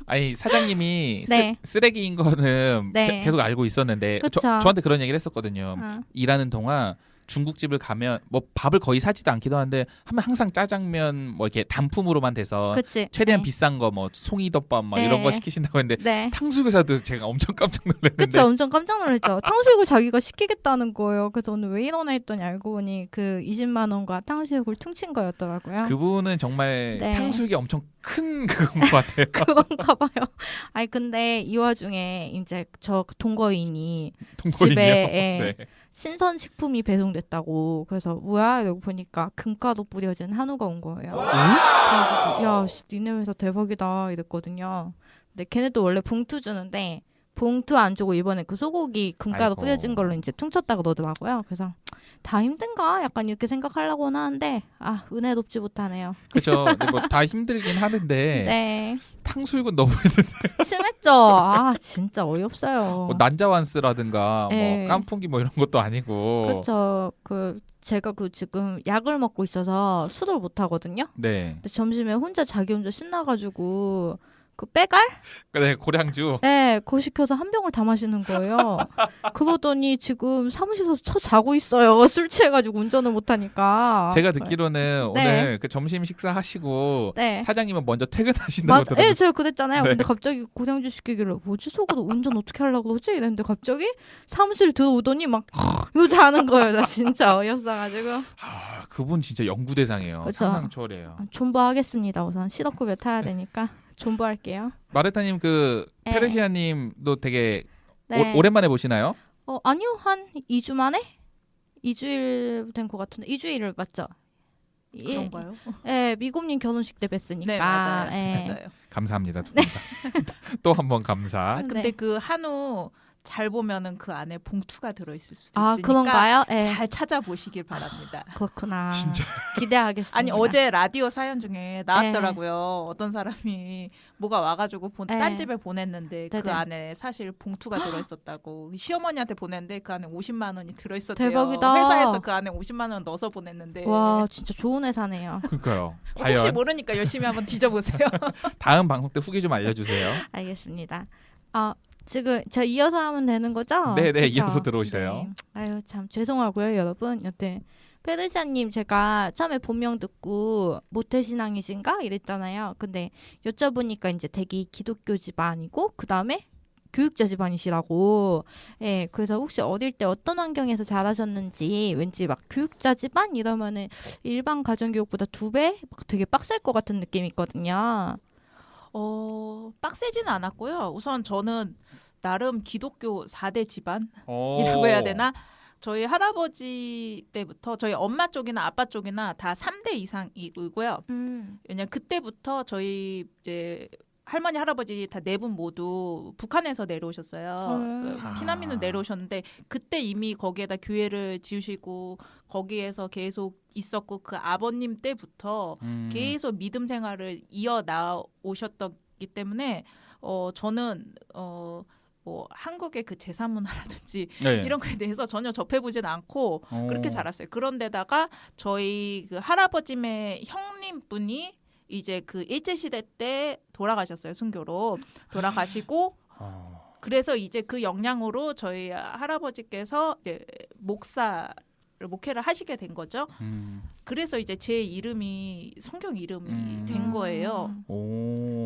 아니 사장님이 쓰레기인 거는 계속 알고 있었는데 저한테 그런 얘기를 했었거든요. 일하는 동안 중국집을 가면 뭐 밥을 거의 사지도 않기도 하는데 하면 항상 짜장면 뭐 이렇게 단품으로만 돼서 최대한 비싼 거 뭐 송이덮밥 막 이런 거 시키신다고 했는데 탕수육을 사도 제가 엄청 깜짝 놀랐는데. 그쵸, 엄청 깜짝 놀랐죠. 탕수육을 자기가 시키겠다는 거예요. 그래서 오늘 왜 이러나 했더니 알고 보니 그 20만 원과 탕수육을 퉁친 거였더라고요. 그분은 정말 탕수육이 엄청 큰 그건 것 같아요. 그런가 봐요. 아니 근데 이 와중에 이제 저 동거인이 집에 신선 식품이 배송됐다고. 그래서 뭐야 이러고 보니까 금가루 뿌려진 한우가 온 거예요. 그래서 야 니네 회사 대박이다 이랬거든요. 근데 걔네도 원래 봉투 주는데 봉투 안 주고 이번에 그 소고기 금가루 뿌려진 걸로 이제 퉁쳤다고 그러더라고요. 그래서 다 힘든가? 약간 이렇게 생각하려고는 하는데 은혜롭지 못하네요. 그렇죠. 뭐 다 힘들긴 하는데 탕수육은 너무 심했죠. 진짜 어이없어요. 뭐 난자완스라든가 뭐 깐풍기 뭐 이런 것도 아니고. 그렇죠. 제가 지금 약을 먹고 있어서 술을 못 하거든요. 근데 점심에 자기 혼자 신나가지고 그 빼갈? 고량주. 그거 시켜서 한 병을 다 마시는 거예요. 그러더니 지금 사무실에서 자고 있어요. 술 취해가지고 운전을 못하니까. 제가 듣기로는 오늘 그 점심 식사하시고 사장님은 먼저 퇴근하신다고 들었는데. 제가 그랬잖아요. 근데 갑자기 고량주 시키길래 뭐지 속으로 운전 어떻게 하려고 그러지? 이랬는데 갑자기 사무실 들어오더니 막 이거 자는 거예요. 나 진짜 어이없어가지고. 그분 진짜 연구대상이에요. 상상 초월이에요. 존버하겠습니다. 우선 실업급여 타야 되니까. 존버할게요. 마르타님 페르시아님도 되게 오랜만에 보시나요? 아니요. 한 2주 만에? 2주일 된 것 같은데 2주일을 맞죠? 그런가요? 미국님 결혼식 때 뵀으니까. 네, 맞아요. 감사합니다. 또 한 번 감사. 근데 그 한우 잘 보면은 그 안에 봉투가 들어있을 수도 있으니까 그런가요? 잘 찾아보시길 바랍니다. 그렇구나. 진짜 기대하겠습니다. 아니 어제 라디오 사연 중에 나왔더라고요. 어떤 사람이 뭐가 와가지고 딴 집에 보냈는데 그 안에 사실 봉투가 들어있었다고. 시어머니한테 보냈는데 그 안에 50만 원이 들어있었대요. 대박이다. 회사에서 그 안에 50만 원 넣어서 보냈는데. 와 진짜 좋은 회사네요. 그러니까요. 혹시 모르니까 열심히 한번 뒤져보세요. 다음 방송 때 후기 좀 알려주세요. 알겠습니다. 지금 저 이어서 하면 되는 거죠? 네네. 그쵸? 이어서 들어오세요. 아유 참 죄송하고요 여러분. 여튼 페르시아님 제가 처음에 본명 듣고 모태신앙이신가 이랬잖아요. 근데 여쭤보니까 이제 되게 기독교 집안이고 그 다음에 교육자 집안이시라고. 예, 그래서 혹시 어릴 때 어떤 환경에서 자라셨는지 왠지 막 교육자 집안 이러면은 일반 가정교육보다 2배 막 되게 빡셀 것 같은 느낌이 있거든요. 빡세지는 않았고요. 우선 저는 나름 기독교 4대 집안이라고 해야 되나? 저희 할아버지 때부터 저희 엄마 쪽이나 아빠 쪽이나 다 3대 이상이고요. 왜냐면 그때부터 저희 이제 할머니 할아버지 다 4분 모두 북한에서 내려오셨어요. 피난민으로 내려오셨는데 그때 이미 거기에다 교회를 지으시고 거기에서 계속 있었고 그 아버님 때부터 계속 믿음 생활을 이어 나오셨기 때문에 저는 뭐 한국의 그 제사 문화라든지 네. 이런 거에 대해서 전혀 접해보진 않고 그렇게 자랐어요. 그런데다가 저희 그 할아버님의 형님분이 이제 그 일제시대 때 돌아가셨어요. 순교로 돌아가시고 그래서 이제 그 영향으로 저희 할아버지께서 이제 목회를 하시게 된 거죠. 그래서 이제 제 이름이 성경 이름이 된 거예요.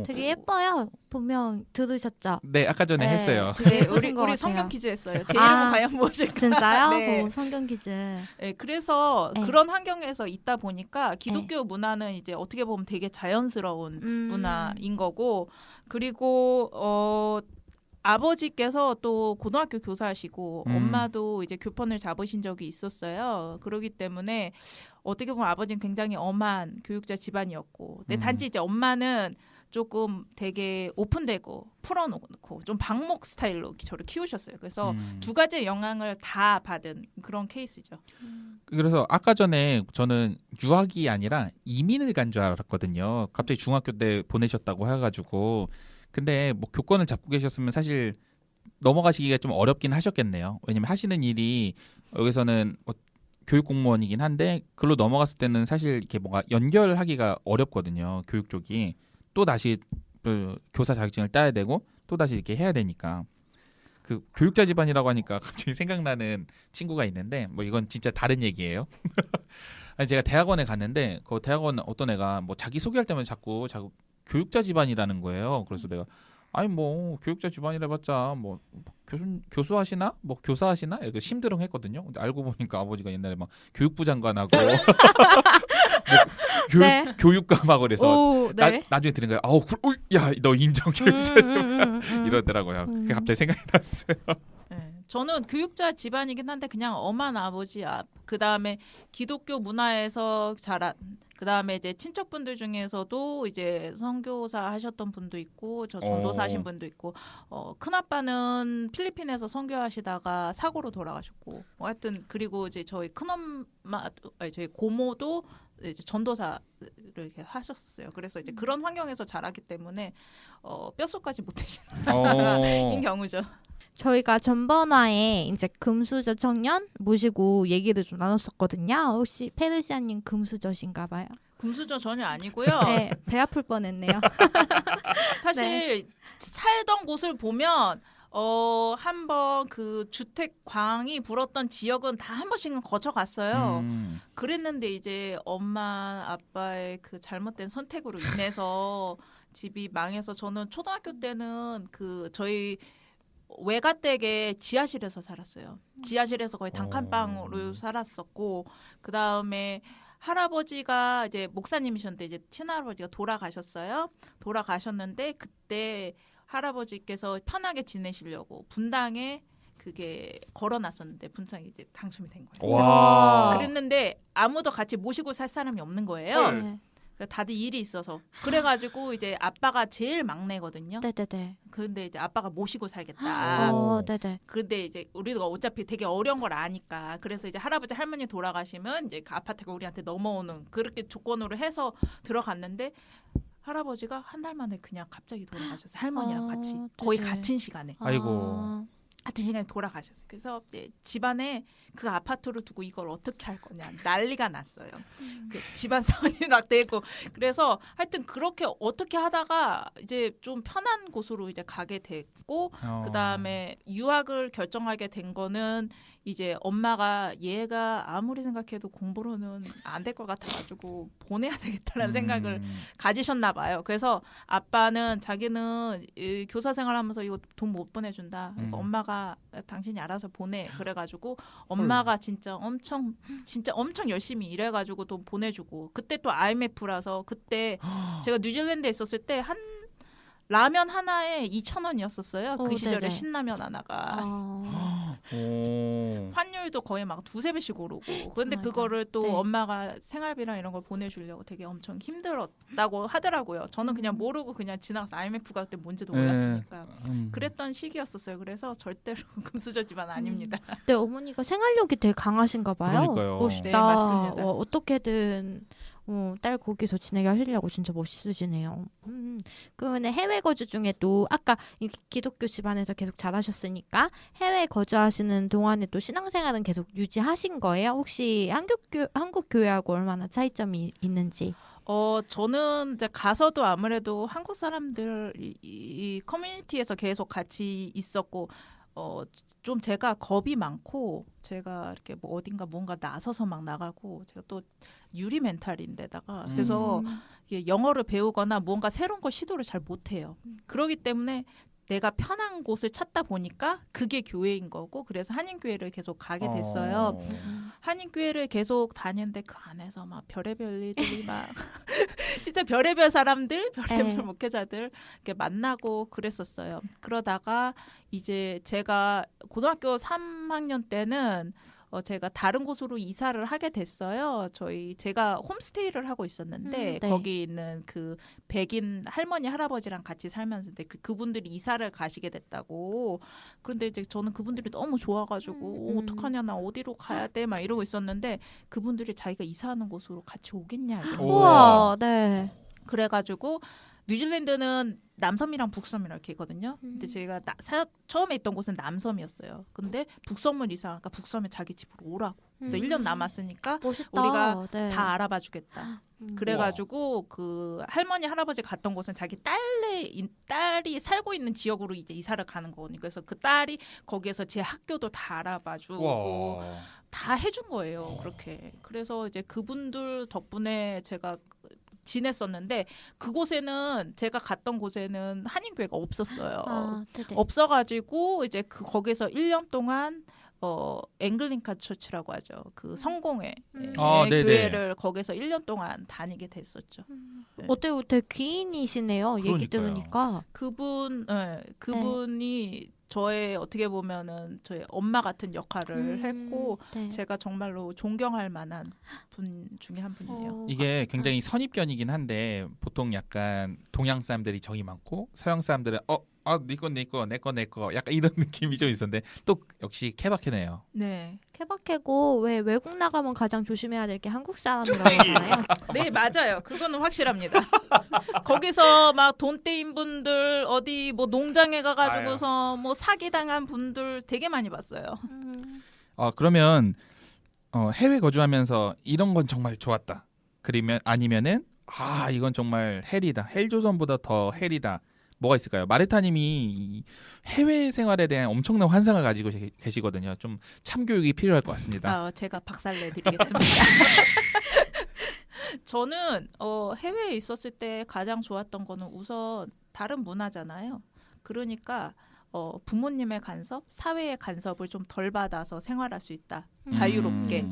되게 예뻐요. 본명 들으셨죠? 네, 아까 전에 네, 했어요. 네, 우리 성경 퀴즈 했어요. 제 이름은 과연 무엇일까? 진짜요? 네. 성경 퀴즈. 네, 그래서 네. 그런 환경에서 있다 보니까 기독교 문화는 이제 어떻게 보면 되게 자연스러운 문화인 거고, 그리고 아버지께서 또 고등학교 교사시고 엄마도 이제 교pon을 잡으신 적이 있었어요. 그렇기 때문에 어떻게 보면 아버지는 굉장히 엄한 교육자 집안이었고, 근데 단지 이제 엄마는 조금 되게 오픈되고 풀어놓고 좀 방목 스타일로 저를 키우셨어요. 그래서 2가지의 영향을 다 받은 그런 케이스죠. 그래서 아까 전에 저는 유학이 아니라 이민을 간 줄 알았거든요. 갑자기 중학교 때 보내셨다고 해가지고. 근데 뭐 교권을 잡고 계셨으면 사실 넘어가시기가 좀 어렵긴 하셨겠네요. 왜냐면 하시는 일이 여기서는 교육 공무원이긴 한데 글로 넘어갔을 때는 사실 이렇게 뭔가 연결하기가 어렵거든요. 교육 쪽이 또 다시 그 교사 자격증을 따야 되고 또 다시 이렇게 해야 되니까. 그 교육자 집안이라고 하니까 갑자기 생각나는 친구가 있는데 뭐 이건 진짜 다른 얘기예요. 아니 제가 대학원에 갔는데 그 대학원 어떤 애가 뭐 자기 소개할 때만 자꾸 교육자 집안이라는 거예요. 그래서 내가 아니 뭐 교육자 집안이라봤자 뭐 교수하시나 뭐 교사하시나 이렇게 심드렁했거든요. 근데 알고 보니까 아버지가 옛날에 막 교육부 장관하고 뭐 네. 교육감 하고 그래서 오, 네. 나중에 들은 거예요. 야 너 인정 교육자 집안 이러더라고요. 그게 갑자기 생각이 났어요. 네, 저는 교육자 집안이긴 한데 그냥 엄한 아버지 그 다음에 기독교 문화에서 자란 그 다음에 이제 친척분들 중에서도 이제 선교사 하셨던 분도 있고 저 전도사 하신 분도 있고 큰아빠는 필리핀에서 선교하시다가 사고로 돌아가셨고 하여튼 그리고 이제 저희 저희 고모도 이제 전도사를 이렇게 하셨었어요. 그래서 이제 그런 환경에서 자랐기 때문에 뼛속까지 못 드시는 인 경우죠. 저희가 전번화에 이제 금수저 청년 모시고 얘기를 좀 나눴었거든요. 혹시 페르시아님 금수저신가 봐요. 금수저 전혀 아니고요. 네, 배 아플 뻔했네요. 사실 네. 살던 곳을 보면 한번 그 주택 광이 불었던 지역은 다 한 번씩은 거쳐갔어요. 그랬는데 이제 엄마 아빠의 그 잘못된 선택으로 인해서 집이 망해서 저는 초등학교 때는 저희 외가댁에 지하실에서 살았어요. 지하실에서 거의 단칸방으로 살았었고 그 다음에 할아버지가 이제 목사님이셨는데 이제 친할아버지가 돌아가셨는데 그때 할아버지께서 편하게 지내시려고 분당에 그게 걸어놨었는데 분당에 이제 당첨이 된 거예요. 와. 그랬는데 아무도 같이 모시고 살 사람이 없는 거예요. 네. 다들 일이 있어서 그래가지고 이제 아빠가 제일 막내거든요. 네네네. 근데 이제 아빠가 모시고 살겠다. 네네. 근데 이제 우리가 어차피 되게 어려운 걸 아니까 그래서 이제 할아버지 할머니 돌아가시면 이제 그 아파트가 우리한테 넘어오는 그렇게 조건으로 해서 들어갔는데 할아버지가 한 달 만에 그냥 갑자기 돌아가셨어요. 할머니랑 같이 거의 네네. 같은 시간에. 아이고. 같은 시간에 돌아가셨어요. 그래서 이제 집안에 그 아파트를 두고 이걸 어떻게 할 거냐 난리가 났어요. 그래서 집안 사원이 막 되고 그래서 하여튼 그렇게 어떻게 하다가 이제 좀 편한 곳으로 이제 가게 됐고 그 다음에 유학을 결정하게 된 거는 이제 엄마가 얘가 아무리 생각해도 공부로는 안 될 것 같아가지고 보내야 되겠다라는 생각을 가지셨나 봐요. 그래서 아빠는 자기는 이 교사 생활하면서 이거 돈 못 보내준다. 그러니까 엄마가 당신이 알아서 보내. 그래가지고 엄마가 진짜 엄청 열심히 일해가지고 돈 보내주고 그때 또 IMF라서 그때 제가 뉴질랜드에 있었을 때 라면 하나에 2,000원이었었어요. 그 시절에 네네. 신라면 하나가. 환율도 거의 막 2-3배씩 오르고. 그런데 그거를 또 네. 엄마가 생활비랑 이런 걸 보내주려고 되게 엄청 힘들었다고 하더라고요. 저는 그냥 모르고 그냥 지나가서 IMF가 그때 뭔지도 몰랐으니까. 그랬던 시기였었어요. 그래서 절대로 금수저 집안 아닙니다. 네, 어머니가 생활력이 되게 강하신가 봐요. 그러니까요. 멋있다. 네, 맞습니다. 어떻게든 딸 거기서 지내게 하시려고 진짜 멋있으시네요. 그러면 해외 거주 중에도 아까 기독교 집안에서 계속 자라셨으니까 해외 거주하시는 동안에 또 신앙생활은 계속 유지하신 거예요? 혹시 한국 교회하고 얼마나 차이점이 있는지? 저는 이제 가서도 아무래도 한국 사람들 이 커뮤니티에서 계속 같이 있었고 좀 제가 겁이 많고 제가 이렇게 뭐 어딘가 뭔가 나서서 막 나가고 제가 또 유리 멘탈인데다가 그래서 영어를 배우거나 뭔가 새로운 거 시도를 잘 못해요. 그렇기 때문에 내가 편한 곳을 찾다 보니까 그게 교회인 거고 그래서 한인교회를 계속 가게 됐어요. 한인교회를 계속 다녔는데 그 안에서 막 별의별 일들이 막 진짜 별의별 사람들, 별의별 목회자들 이렇게 만나고 그랬었어요. 그러다가 이제 제가 고등학교 3학년 때는 제가 다른 곳으로 이사를 하게 됐어요. 제가 홈스테이를 하고 있었는데 네. 거기 있는 그 백인 할머니 할아버지랑 같이 살면서 그분들이 이사를 가시게 됐다고. 그런데 이제 저는 그분들이 너무 좋아가지고 어떡하냐 나 어디로 가야 돼 막 이러고 있었는데 그분들이 자기가 이사하는 곳으로 같이 오겠냐 이러고. 우와, 네. 그래가지고 뉴질랜드는 남섬이랑 북섬이랑 이렇게 있거든요. 근데 제가 처음에 있던 곳은 남섬이었어요. 근데 북섬을 이사하니까 북섬에 자기 집으로 오라고. 1년 남았으니까 멋있다. 우리가 네. 다 알아봐 주겠다. 그래가지고 그 할머니 할아버지 갔던 곳은 자기 딸이 살고 있는 지역으로 이제 이사를 가는 거니까 그래서 그 딸이 거기에서 제 학교도 다 알아봐 주고 다 해준 거예요. 그렇게. 그래서 이제 그분들 덕분에 제가 지냈었는데 그곳에는 제가 갔던 곳에는 한인교회가 없었어요. 없어가지고 이제 거기서 1년 동안 앵글리칸 처치라고 하죠. 그 성공회 교회를 거기서 1년 동안 다니게 됐었죠. 네. 어때요? 되게 귀인이시네요. 얘기 들으니까. 그분이 저의 어떻게 보면은 저의 엄마 같은 역할을 했고 네. 제가 정말로 존경할 만한 분 중에 한 분이에요. 이게 굉장히 선입견이긴 한데 보통 약간 동양 사람들이 정이 많고 서양 사람들은 네 거 내 거 약간 이런 느낌이 좀 있었는데 또 역시 케바케네요. 네. 케바케고 왜 외국 나가면 가장 조심해야 될 게 한국 사람이라고 하잖아요. 네, 맞아요. 그거는 확실합니다. 거기서 막 돈 떼인 분들 어디 뭐 농장에 가가지고서 뭐 사기당한 분들 되게 많이 봤어요. 그러면 해외 거주하면서 이런 건 정말 좋았다. 아니면은 이건 정말 헬이다. 헬조선보다 더 헬이다. 뭐가 있을까요? 마르타님이 해외 생활에 대한 엄청난 환상을 가지고 계시거든요. 좀 참교육이 필요할 것 같습니다. 제가 박살내드리겠습니다. 저는 해외에 있었을 때 가장 좋았던 거는 우선 다른 문화잖아요. 그러니까 부모님의 간섭, 사회의 간섭을 좀 덜 받아서 생활할 수 있다. 자유롭게.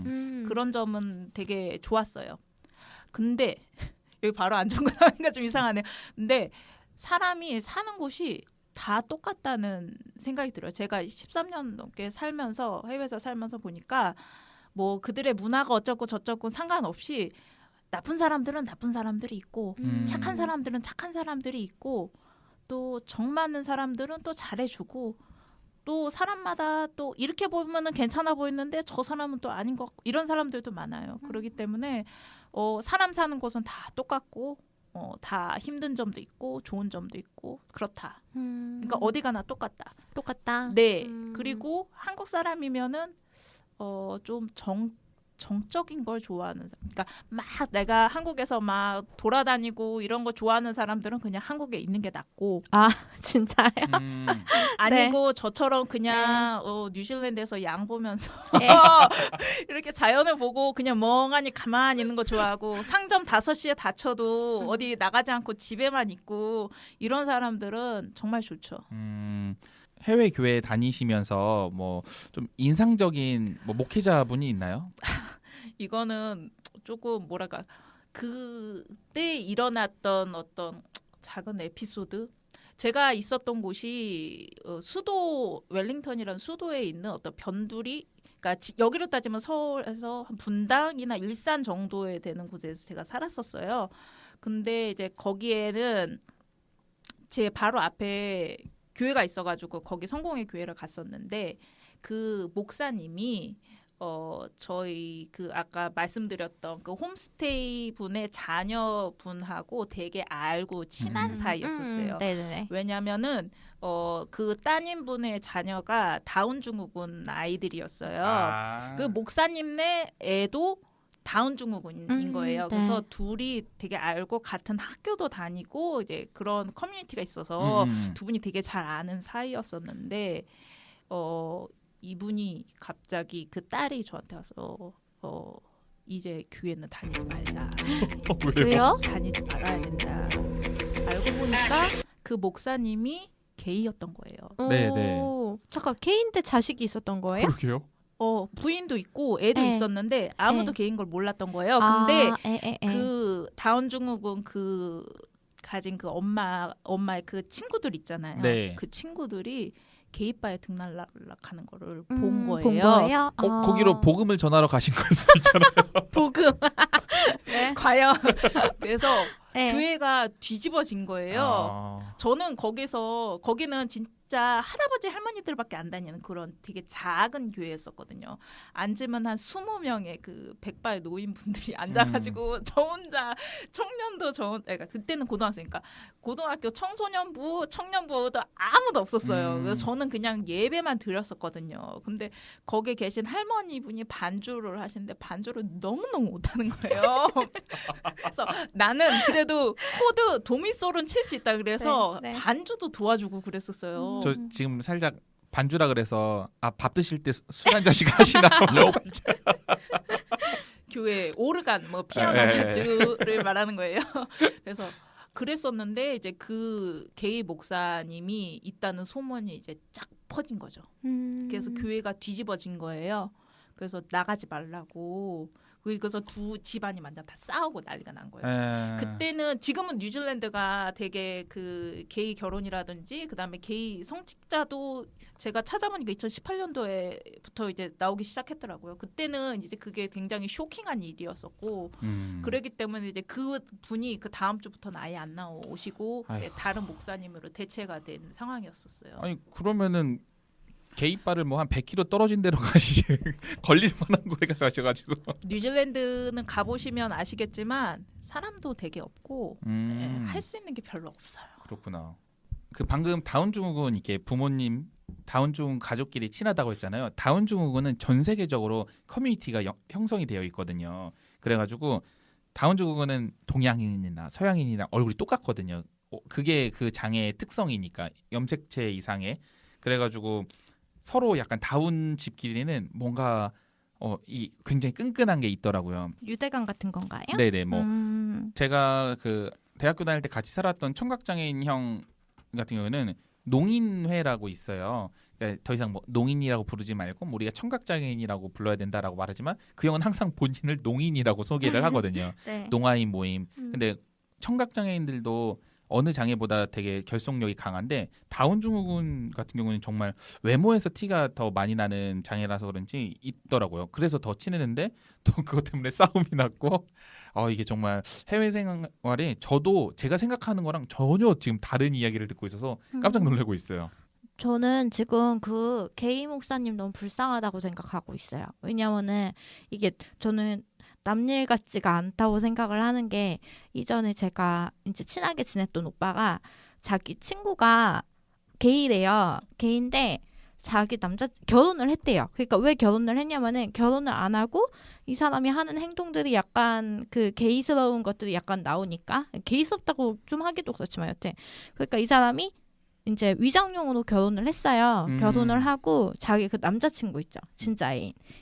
그런 점은 되게 좋았어요. 근데 여기 바로 안 좋은 거 나오니까 좀 이상하네요. 근데 사람이 사는 곳이 다 똑같다는 생각이 들어요. 제가 13년 넘게 해외에서 살면서 보니까 뭐 그들의 문화가 어쩌고 저쩌고 상관없이 나쁜 사람들은 나쁜 사람들이 있고 착한 사람들은 착한 사람들이 있고 또 정 많은 사람들은 또 잘해주고 또 사람마다 또 이렇게 보면은 괜찮아 보이는데 저 사람은 또 아닌 것 같고 이런 사람들도 많아요. 그렇기 때문에 사람 사는 곳은 다 똑같고 다 힘든 점도 있고 좋은 점도 있고 그렇다. 그러니까 어디 가나 똑같다. 네. 그리고 한국 사람이면은 좀 정적인 걸 좋아하는 사람. 그러니까 막 내가 한국에서 막 돌아다니고 이런 거 좋아하는 사람들은 그냥 한국에 있는 게 낫고. 아, 진짜요? 아니고 네. 저처럼 그냥 뉴질랜드에서 양 보면서 이렇게 자연을 보고 그냥 멍하니 가만히 있는 거 좋아하고 상점 5시에 닫혀도 어디 나가지 않고 집에만 있고 이런 사람들은 정말 좋죠. 해외 교회 다니시면서 뭐 좀 인상적인 뭐 목회자분이 있나요? 이거는 조금 뭐랄까 그때 일어났던 어떤 작은 에피소드. 제가 있었던 곳이 수도 웰링턴이라는 수도에 있는 어떤 변두리. 그러니까 여기로 따지면 서울에서 한 분당이나 일산 정도에 되는 곳에서 제가 살았었어요. 근데 이제 거기에는 제 바로 앞에 교회가 있어가지고 거기 성공의 교회를 갔었는데 그 목사님이 저희 그 아까 말씀드렸던 그 홈스테이 분의 자녀분하고 되게 알고 친한 사이였었어요. 네네네. 왜냐면은 그 따님분의 자녀가 다운 증후군 아이들이었어요. 그 목사님네 애도 다운 증후군인 거예요. 그래서 둘이 되게 알고 같은 학교도 다니고 이제 그런 커뮤니티가 있어서 두 분이 되게 잘 아는 사이였었는데 이분이 갑자기 그 딸이 저한테 와서 이제 교회는 다니지 말자. 왜요? 다니지 말아야 된다. 알고 보니까 그 목사님이 게이였던 거예요. 네네. 잠깐 게이인 때 자식이 있었던 거예요? 그러게요. 부인도 있고 애도 있었는데 아무도 게이인 걸 몰랐던 거예요. 근데 그 다운 증후군 그 가진 그 엄마의 그 친구들 있잖아요. 네. 그 친구들이 게이바에 등락하는 거를 본 거예요. 본 거예요? 거기로 복음을 전하러 가신 걸 수도 있잖아요. 복음. 네. 과연. 그래서 교회가 뒤집어진 거예요. 저는 거기는 진짜 할아버지 할머니들밖에 안 다니는 그런 되게 작은 교회였었거든요. 앉으면 한 20명의 그 백발 노인분들이 앉아가지고 저 혼자 청년도 그러니까 그때는 고등학생이니까 고등학교 청년부도 아무도 없었어요. 그래서 저는 그냥 예배만 드렸었거든요. 근데 거기에 계신 할머니분이 반주를 하시는데 반주를 너무너무 못하는 거예요. 그래서 나는 그래도 코드 도미솔은 칠 수 있다 그래서 반주도 도와주고 그랬었어요. 저 지금 살짝 반주라 그래서 밥 드실 때 술 한 잔씩 하시나? 교회 오르간 뭐 피아노 반주를 말하는 거예요. 그래서 그랬었는데 이제 그 게이 목사님이 있다는 소문이 이제 쫙 퍼진 거죠. 그래서 교회가 뒤집어진 거예요. 그래서 나가지 말라고. 그래서 두 집안이 완전 다 싸우고 난리가 난 거예요. 그때는 지금은 뉴질랜드가 되게 그 게이 결혼이라든지 그다음에 게이 성직자도 제가 찾아보니까 2018년도에부터 이제 나오기 시작했더라고요. 그때는 이제 그게 굉장히 쇼킹한 일이었었고 그러기 때문에 이제 그 분이 그 다음 주부터는 아예 안 나오시고 다른 목사님으로 대체가 된 상황이었었어요. 아니 그러면은 게이바를 뭐 한 100km 떨어진 데로 가시지 걸릴 만한 곳에 가셔가지고 뉴질랜드는 가보시면 아시겠지만 사람도 되게 없고 할 수 있는 게 별로 없어요. 그렇구나. 그 방금 다운 증후군 이렇게 부모님 다운 증후군 가족끼리 친하다고 했잖아요. 다운 증후군은 전 세계적으로 커뮤니티가 형성이 되어 있거든요. 그래가지고 다운 증후군은 동양인이나 서양인이나 얼굴이 똑같거든요. 그게 그 장애의 특성이니까 염색체 이상의. 그래가지고 서로 약간 다운 집끼리는 뭔가 이 굉장히 끈끈한 게 있더라고요. 유대감 같은 건가요? 네네. 뭐 제가 그 대학교 다닐 때 같이 살았던 청각장애인 형 같은 경우는 농인회라고 있어요. 그러니까 더 이상 뭐 농인이라고 부르지 말고 우리가 청각장애인이라고 불러야 된다라고 말하지만 그 형은 항상 본인을 농인이라고 소개를 하거든요. 네. 농아인 모임. 근데 청각장애인들도 어느 장애보다 되게 결속력이 강한데 다운 증후군 같은 경우는 정말 외모에서 티가 더 많이 나는 장애라서 그런지 있더라고요. 그래서 더 친했는데 또 그것 때문에 싸움이 났고 이게 정말 해외 생활이 저도 제가 생각하는 거랑 전혀 지금 다른 이야기를 듣고 있어서 깜짝 놀라고 있어요. 저는 지금 그 게이 목사님 너무 불쌍하다고 생각하고 있어요. 왜냐면은 이게 저는 남일 같지가 않다고 생각을 하는 게 이전에 제가 이제 친하게 지냈던 오빠가 자기 친구가 게이래요. 게이인데 자기 남자 결혼을 했대요. 그러니까 왜 결혼을 했냐면은 결혼을 안 하고 이 사람이 하는 행동들이 약간 그 게이스러운 것들이 약간 나오니까 게이스럽다고 좀 하기도 그렇지만 여튼 그러니까 이 사람이 이제 위장용으로 결혼을 했어요. 결혼을 하고 자기 그 남자친구 있죠. 진짜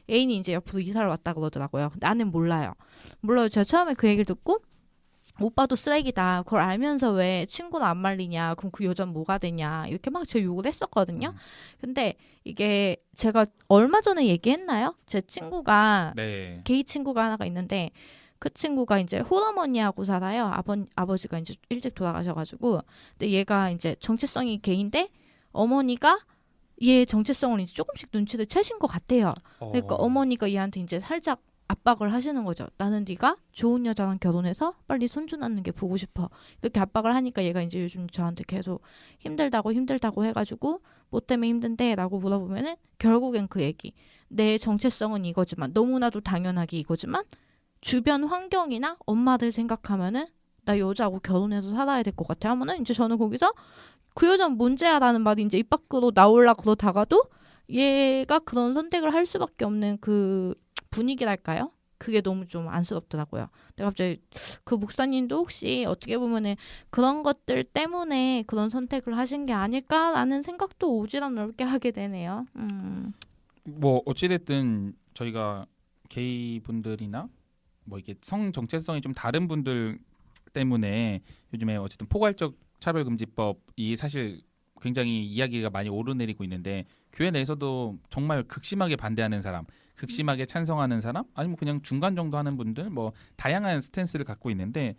애인이 이제 옆으로 이사를 왔다 그러더라고요. 나는 몰라요. 제가 처음에 그 얘기를 듣고 오빠도 쓰레기다. 그걸 알면서 왜 친구는 안 말리냐. 그럼 그 여자는 뭐가 되냐. 이렇게 막 제가 욕을 했었거든요. 근데 이게 제가 얼마 전에 얘기했나요? 제 친구가 네. 게이 친구가 하나가 있는데 그 친구가 이제 홀어머니하고 살아요. 아버지가 이제 일찍 돌아가셔가지고. 근데 얘가 이제 정체성이 게이인데 어머니가 얘 정체성을 이제 조금씩 눈치를 채신 것 같아요. 그러니까 어머니가 얘한테 이제 살짝 압박을 하시는 거죠. 나는 네가 좋은 여자랑 결혼해서 빨리 손주 낳는 게 보고 싶어. 이렇게 압박을 하니까 얘가 이제 요즘 저한테 계속 힘들다고 해가지고 뭐 때문에 힘든데? 라고 물어보면은 결국엔 그 얘기. 내 정체성은 이거지만 너무나도 당연하게 이거지만 주변 환경이나 엄마들 생각하면은 나 여자하고 결혼해서 살아야 될 것 같아 하면은 이제 저는 거기서 그 여자는 뭔지야라는 말이 이제 입 밖으로 나오려고 그러다가도 얘가 그런 선택을 할 수밖에 없는 그 분위기랄까요? 그게 너무 좀 안쓰럽더라고요. 근데 갑자기 그 목사님도 혹시 어떻게 보면은 그런 것들 때문에 그런 선택을 하신 게 아닐까라는 생각도 오지랖 넓게 하게 되네요. 뭐 어찌됐든 저희가 게이 분들이나 뭐 이게 성 정체성이 좀 다른 분들 때문에 요즘에 어쨌든 포괄적 차별금지법이 사실 굉장히 이야기가 많이 오르내리고 있는데 교회 내에서도 정말 극심하게 반대하는 사람, 극심하게 찬성하는 사람, 아니면 그냥 중간 정도 하는 분들 뭐 다양한 스탠스를 갖고 있는데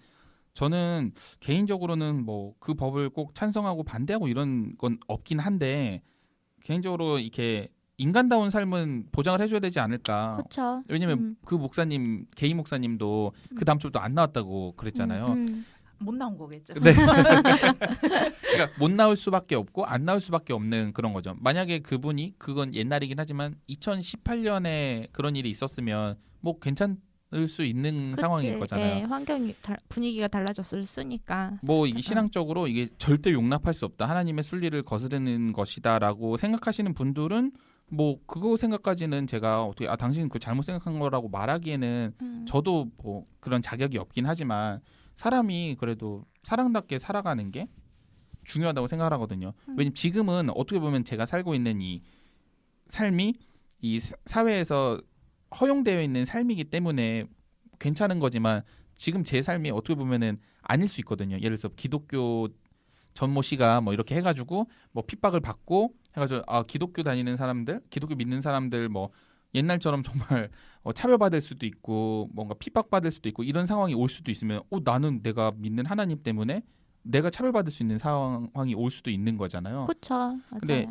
저는 개인적으로는 뭐 그 법을 꼭 찬성하고 반대하고 이런 건 없긴 한데 개인적으로 이렇게 인간다운 삶은 보장을 해줘야 되지 않을까. 그쵸. 왜냐면 그 목사님, 게이 목사님도 그 다음 주부터 안 나왔다고 그랬잖아요. 못 나온 거겠죠. 네. 그러니까 못 나올 수밖에 없고 안 나올 수밖에 없는 그런 거죠. 만약에 그분이 그건 옛날이긴 하지만 2018년에 그런 일이 있었으면 뭐 괜찮을 수 있는 그치. 상황일 거잖아요. 네, 환경이 분위기가 달라졌을 수니까. 뭐 이게 신앙적으로 이게 절대 용납할 수 없다. 하나님의 순리를 거스르는 것이다라고 생각하시는 분들은 뭐 그거 생각까지는 제가 어떻게 당신 그 잘못 생각한 거라고 말하기에는 저도 뭐 그런 자격이 없긴 하지만 사람이 그래도 사람답게 살아가는 게 중요하다고 생각을 하거든요. 왜냐면 지금은 어떻게 보면 제가 살고 있는 이 삶이 이 사회에서 허용되어 있는 삶이기 때문에 괜찮은 거지만 지금 제 삶이 어떻게 보면은 아닐 수 있거든요. 예를 들어서 기독교 전모 씨가 뭐 이렇게 해가지고 뭐 핍박을 받고 해가지고 기독교 다니는 사람들, 기독교 믿는 사람들 뭐 옛날처럼 정말 차별받을 수도 있고 뭔가 핍박받을 수도 있고 이런 상황이 올 수도 있으면 나는 내가 믿는 하나님 때문에 내가 차별받을 수 있는 상황이 올 수도 있는 거잖아요. 그렇죠. 맞아요. 근데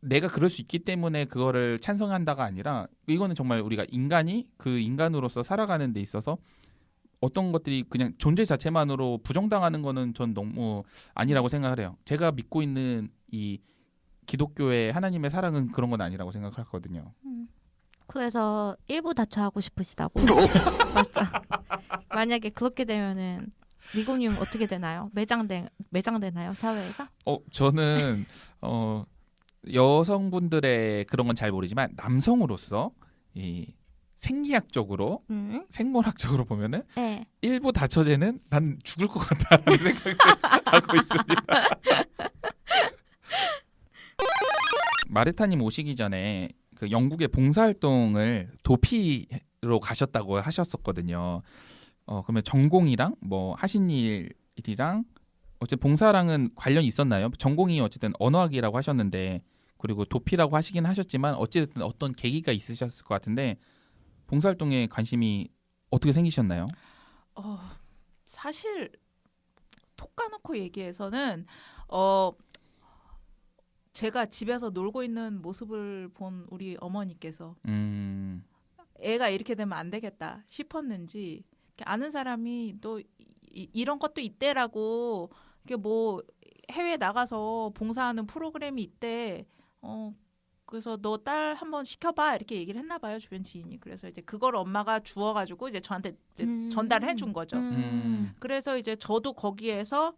내가 그럴 수 있기 때문에 그거를 찬성한다가 아니라 이거는 정말 우리가 인간이 그 인간으로서 살아가는 데 있어서 어떤 것들이 그냥 존재 자체만으로 부정당하는 거는 전 너무 아니라고 생각을 해요. 제가 믿고 있는 이 기독교의 하나님의 사랑은 그런 건 아니라고 생각을 하거든요. 그래서 일부 다처하고 싶으시다고. 맞죠. 만약에 그렇게 되면은 미국님 어떻게 되나요? 매장되나요 사회에서? 저는 여성분들의 그런 건 잘 모르지만 남성으로서 이 생리학적으로 생물학적으로 보면은 네. 일부 다처제는 난 죽을 것 같다라는 생각을 하고 있습니다. 마르타님 오시기 전에 그 영국의 봉사활동을 도피로 가셨다고 하셨었거든요. 그러면 전공이랑 뭐 하신 일이랑 어쨌든 봉사랑은 관련이 있었나요? 전공이 어쨌든 언어학이라고 하셨는데 그리고 도피라고 하시긴 하셨지만 어쨌든 어떤 계기가 있으셨을 것 같은데 봉사활동에 관심이 어떻게 생기셨나요? 사실 톡 까놓고 얘기해서는 제가 집에서 놀고 있는 모습을 본 우리 어머니께서 애가 이렇게 되면 안 되겠다 싶었는지 아는 사람이 또 이런 것도 있대라고 이게 뭐 해외 나가서 봉사하는 프로그램이 있대. 그래서 너 딸 한번 시켜봐 이렇게 얘기를 했나 봐요 주변 지인이. 그래서 이제 그걸 엄마가 주워가지고 이제 저한테 이제 전달해 준 거죠. 그래서 이제 저도 거기에서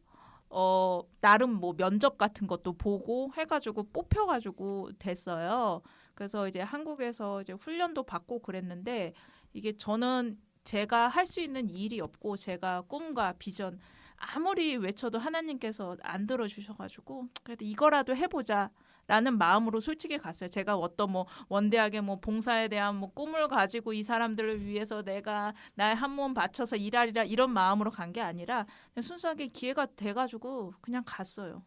나름 뭐 면접 같은 것도 보고 해가지고 뽑혀가지고 됐어요. 그래서 이제 한국에서 이제 훈련도 받고 그랬는데 이게 저는 제가 할 수 있는 일이 없고 제가 꿈과 비전 아무리 외쳐도 하나님께서 안 들어주셔가지고 그래도 이거라도 해보자. 라는 마음으로 솔직히 갔어요. 제가 어떤 뭐 원대하게 뭐 봉사에 대한 뭐 꿈을 가지고 이 사람들을 위해서 내가 나의 한 몸 바쳐서 일하리라 이런 마음으로 간 게 아니라 그냥 순수하게 기회가 돼가지고 그냥 갔어요.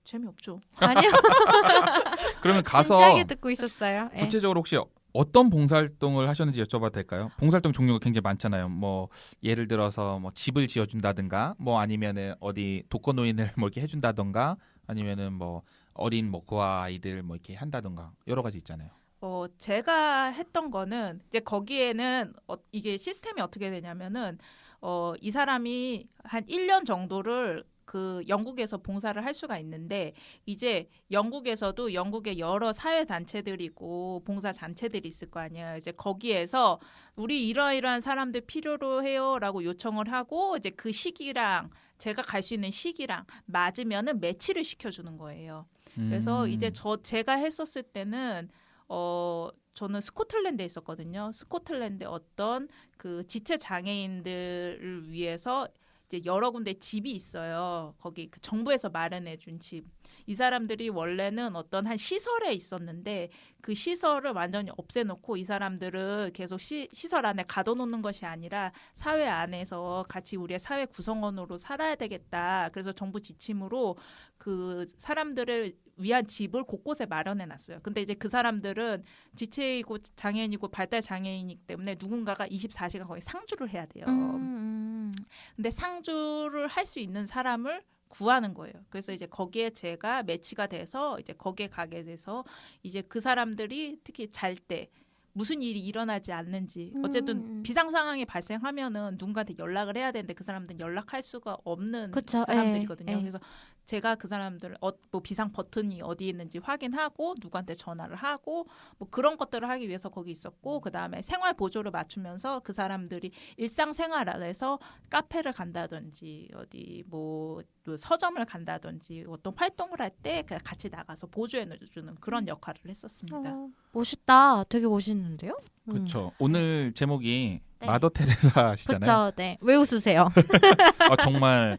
재미없죠. 아니요. 그러면 가서 진지하게 듣고 있었어요. 구체적으로 혹시 어떤 봉사활동을 하셨는지 여쭤봐도 될까요? 봉사활동 종류가 굉장히 많잖아요. 뭐 예를 들어서 뭐 집을 지어준다든가, 뭐 아니면은 어디 독거노인을 뭐 이렇게 해준다든가, 아니면은 뭐 어린 뭐 고아 아이들 뭐 이렇게 한다든가 여러 가지 있잖아요. 제가 했던 거는 이제 거기에는 이게 시스템이 어떻게 되냐면은 이 사람이 한 1년 정도를 그 영국에서 봉사를 할 수가 있는데 이제 영국에서도 영국의 여러 사회 단체들이고 봉사 단체들이 있을 거 아니에요. 이제 거기에서 우리 이러이러한 사람들 필요로 해요라고 요청을 하고 이제 그 시기랑 제가 갈 수 있는 시기랑 맞으면은 매치를 시켜주는 거예요. 그래서 이제 제가 했었을 때는 저는 스코틀랜드에 있었거든요. 스코틀랜드 어떤 그 지체 장애인들을 위해서 이제 여러 군데 집이 있어요. 거기 그 정부에서 마련해 준 집. 이 사람들이 원래는 어떤 한 시설에 있었는데 그 시설을 완전히 없애놓고 이 사람들을 계속 시설 안에 가둬놓는 것이 아니라 사회 안에서 같이 우리의 사회 구성원으로 살아야 되겠다. 그래서 정부 지침으로 그 사람들을 위한 집을 곳곳에 마련해 놨어요. 근데 이제 그 사람들은 지체이고 장애인이고 발달 장애인이기 때문에 누군가가 24시간 거의 상주를 해야 돼요. 근데 상주를 할 수 있는 사람을 구하는 거예요. 그래서 이제 거기에 제가 매치가 돼서 이제 거기에 가게 돼서 이제 그 사람들이 특히 잘 때 무슨 일이 일어나지 않는지 어쨌든 비상 상황이 발생하면은 누군가한테 연락을 해야 되는데 그 사람들은 연락할 수가 없는 그쵸, 사람들이거든요. 그래서 제가 그 사람들 뭐 비상 버튼이 어디 있는지 확인하고 누구한테 전화를 하고 뭐 그런 것들을 하기 위해서 거기 있었고 그다음에 생활 보조를 맞추면서 그 사람들이 일상생활 안에서 카페를 간다든지 어디 뭐 서점을 간다든지 어떤 활동을 할 때 같이 나가서 보조해 주는 그런 역할을 했었습니다. 멋있다. 되게 멋있는데요? 그렇죠. 오늘 제목이 마더 테레사시잖아요. 그렇죠. 네. 왜 웃으세요? 정말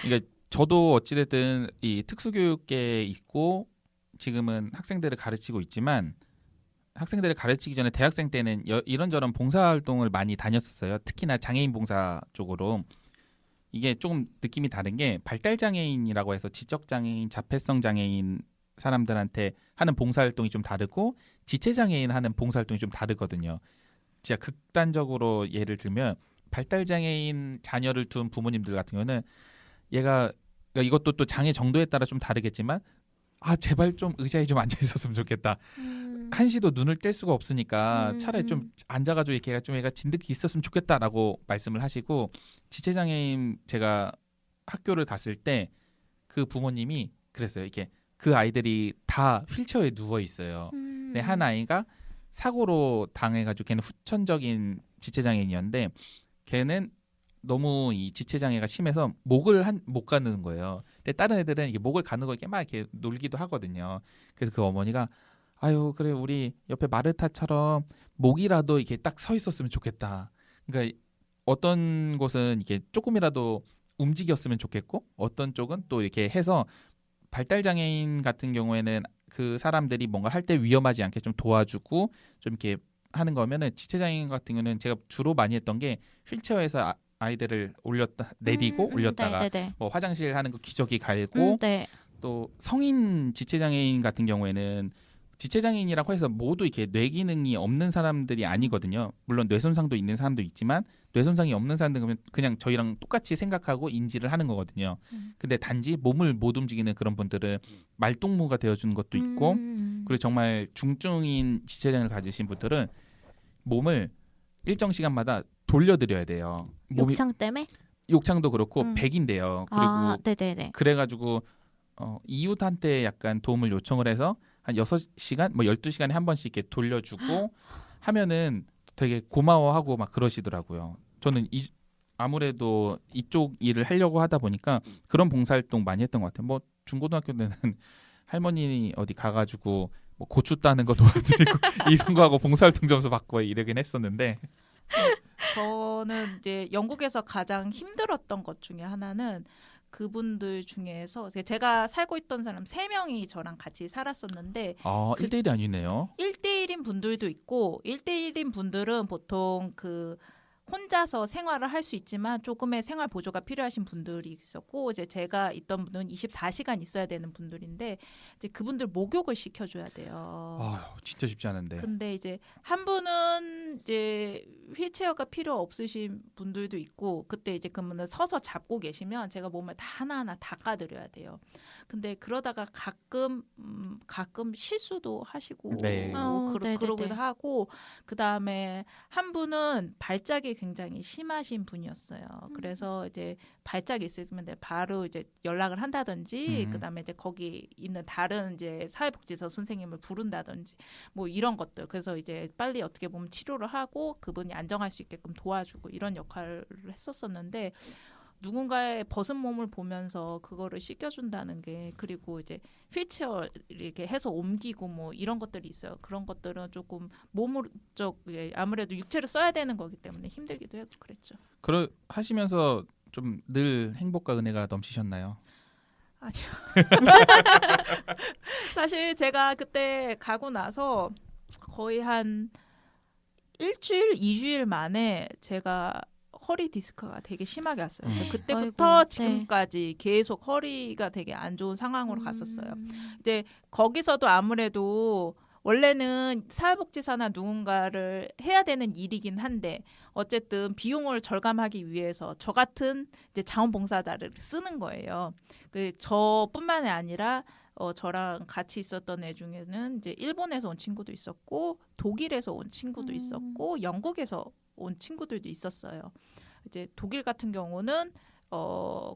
이게 저도 어찌됐든 이 특수교육계에 있고 지금은 학생들을 가르치고 있지만 학생들을 가르치기 전에 대학생 때는 이런저런 봉사활동을 많이 다녔었어요. 특히나 장애인 봉사 쪽으로. 이게 조금 느낌이 다른 게 발달장애인이라고 해서 지적장애인, 자폐성 장애인 사람들한테 하는 봉사활동이 좀 다르고 지체장애인 하는 봉사활동이 좀 다르거든요. 진짜 극단적으로 예를 들면 발달장애인 자녀를 둔 부모님들 같은 경우는 얘가 이것도 또 장애 정도에 따라 좀 다르겠지만 제발 좀 의자에 좀 앉아 있었으면 좋겠다. 한시도 눈을 뗄 수가 없으니까 차라리 좀 앉아가지고 얘가 진득히 있었으면 좋겠다라고 말씀을 하시고 지체장애인 제가 학교를 갔을 때 그 부모님이 그랬어요. 이렇게 그 아이들이 다 휠체어에 누워 있어요. 근데 한 아이가 사고로 당해가지고 걔는 후천적인 지체장애인이었는데 걔는 너무 이 지체장애가 심해서 목을 못 가는 거예요. 근데 다른 애들은 이게 목을 가는 거 이렇게 막 이렇게 놀기도 하거든요. 그래서 그 어머니가 아유 그래 우리 옆에 마르타처럼 목이라도 이렇게 딱 서 있었으면 좋겠다. 그러니까 어떤 곳은 이게 조금이라도 움직였으면 좋겠고 어떤 쪽은 또 이렇게 해서 발달장애인 같은 경우에는 그 사람들이 뭔가 할 때 위험하지 않게 좀 도와주고 좀 이렇게 하는 거면은 지체장애인 같은 경우는 제가 주로 많이 했던 게 휠체어에서 아이들을 내리고 올렸다가 뭐 화장실 하는 거 기저귀 갈고 또 성인 지체장애인 같은 경우에는 지체장애인이라고 해서 모두 이렇게 뇌 기능이 없는 사람들이 아니거든요. 물론 뇌손상도 있는 사람도 있지만 뇌손상이 없는 사람들은 그냥 저희랑 똑같이 생각하고 인지를 하는 거거든요. 근데 단지 몸을 못 움직이는 그런 분들은 말동무가 되어주는 것도 있고 그리고 정말 중증인 지체장애를 가지신 분들은 몸을 일정 시간마다 돌려드려야 돼요. 욕창 때문에? 욕창도 그렇고 백인데요. 그리고 그래가지고 이웃한테 약간 도움을 요청을 해서 한 6시간, 뭐 12시간에 한 번씩 이렇게 돌려주고 하면은 되게 고마워하고 막 그러시더라고요. 저는 아무래도 이쪽 일을 하려고 하다 보니까 그런 봉사활동 많이 했던 것 같아요. 뭐 중고등학교 때는 할머니 어디 가가지고 뭐 고추 따는 거 도와드리고 이런 거 하고 봉사활동 점수 받고 이러긴 했었는데. 저는 이제 영국에서 가장 힘들었던 것 중에 하나는 그분들 중에서 제가 살고 있던 사람 3명이 저랑 같이 살았었는데 1대1이 아니네요. 1대1인 분들도 있고 1대1인 분들은 보통 혼자서 생활을 할 수 있지만 조금의 생활 보조가 필요하신 분들이 있었고 이제 제가 있던 분은 24시간 있어야 되는 분들인데 이제 그분들 목욕을 시켜줘야 돼요. 진짜 쉽지 않은데. 근데 이제 한 분은 이제 휠체어가 필요 없으신 분들도 있고 그때 이제 그분은 서서 잡고 계시면 제가 몸을 다 하나하나 닦아드려야 돼요. 근데 그러다가 가끔 실수도 하시고 네. 그러기도 하고 그 다음에 한 분은 발작이 굉장히 심하신 분이었어요. 그래서 이제 발작이 있으면 바로 이제 연락을 한다든지 그다음에 이제 거기 있는 다른 이제 사회복지사 선생님을 부른다든지 뭐 이런 것들. 그래서 이제 빨리 어떻게 보면 치료를 하고 그분이 안정할 수 있게끔 도와주고 이런 역할을 했었었는데 누군가의 벗은 몸을 보면서 그거를 씻겨준다는 게 그리고 이제 휠체어 이렇게 해서 옮기고 뭐 이런 것들이 있어요. 그런 것들은 조금 몸으로 아무래도 육체를 써야 되는 거기 때문에 힘들기도 하고 그랬죠. 하시면서 좀 늘 행복과 은혜가 넘치셨나요? 아니요. 사실 제가 그때 가고 나서 거의 한 1주일, 2주일 만에 제가 허리 디스크가 되게 심하게 왔어요. 그래서 그때부터 지금까지 계속 허리가 되게 안 좋은 상황으로 갔었어요. 이제 거기서도 아무래도 원래는 사회복지사나 누군가를 해야 되는 일이긴 한데 어쨌든 비용을 절감하기 위해서 저 같은 이제 자원봉사자를 쓰는 거예요. 저뿐만이 아니라 저랑 같이 있었던 애 중에는 이제 일본에서 온 친구도 있었고 독일에서 온 친구도 있었고 영국에서 온 친구들도 있었어요. 이제 독일 같은 경우는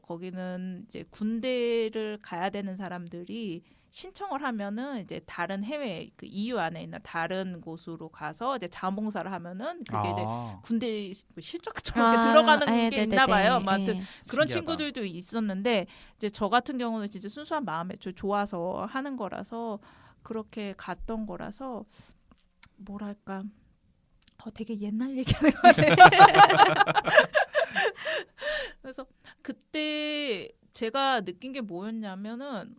거기는 이제 군대를 가야 되는 사람들이 신청을 하면은 이제 다른 해외 EU 안에 있는 다른 곳으로 가서 이제 자원봉사를 하면은 그게 이제 군대 실적처럼 들어가는 게 있나 봐요. 아무튼 그런 친구들도 있었는데 이제 저 같은 경우는 진짜 순수한 마음에 좋아서 하는 거라서 그렇게 갔던 거라서 뭐랄까 되게 옛날 얘기하는 거네. 그래서 그때 제가 느낀 게 뭐였냐면은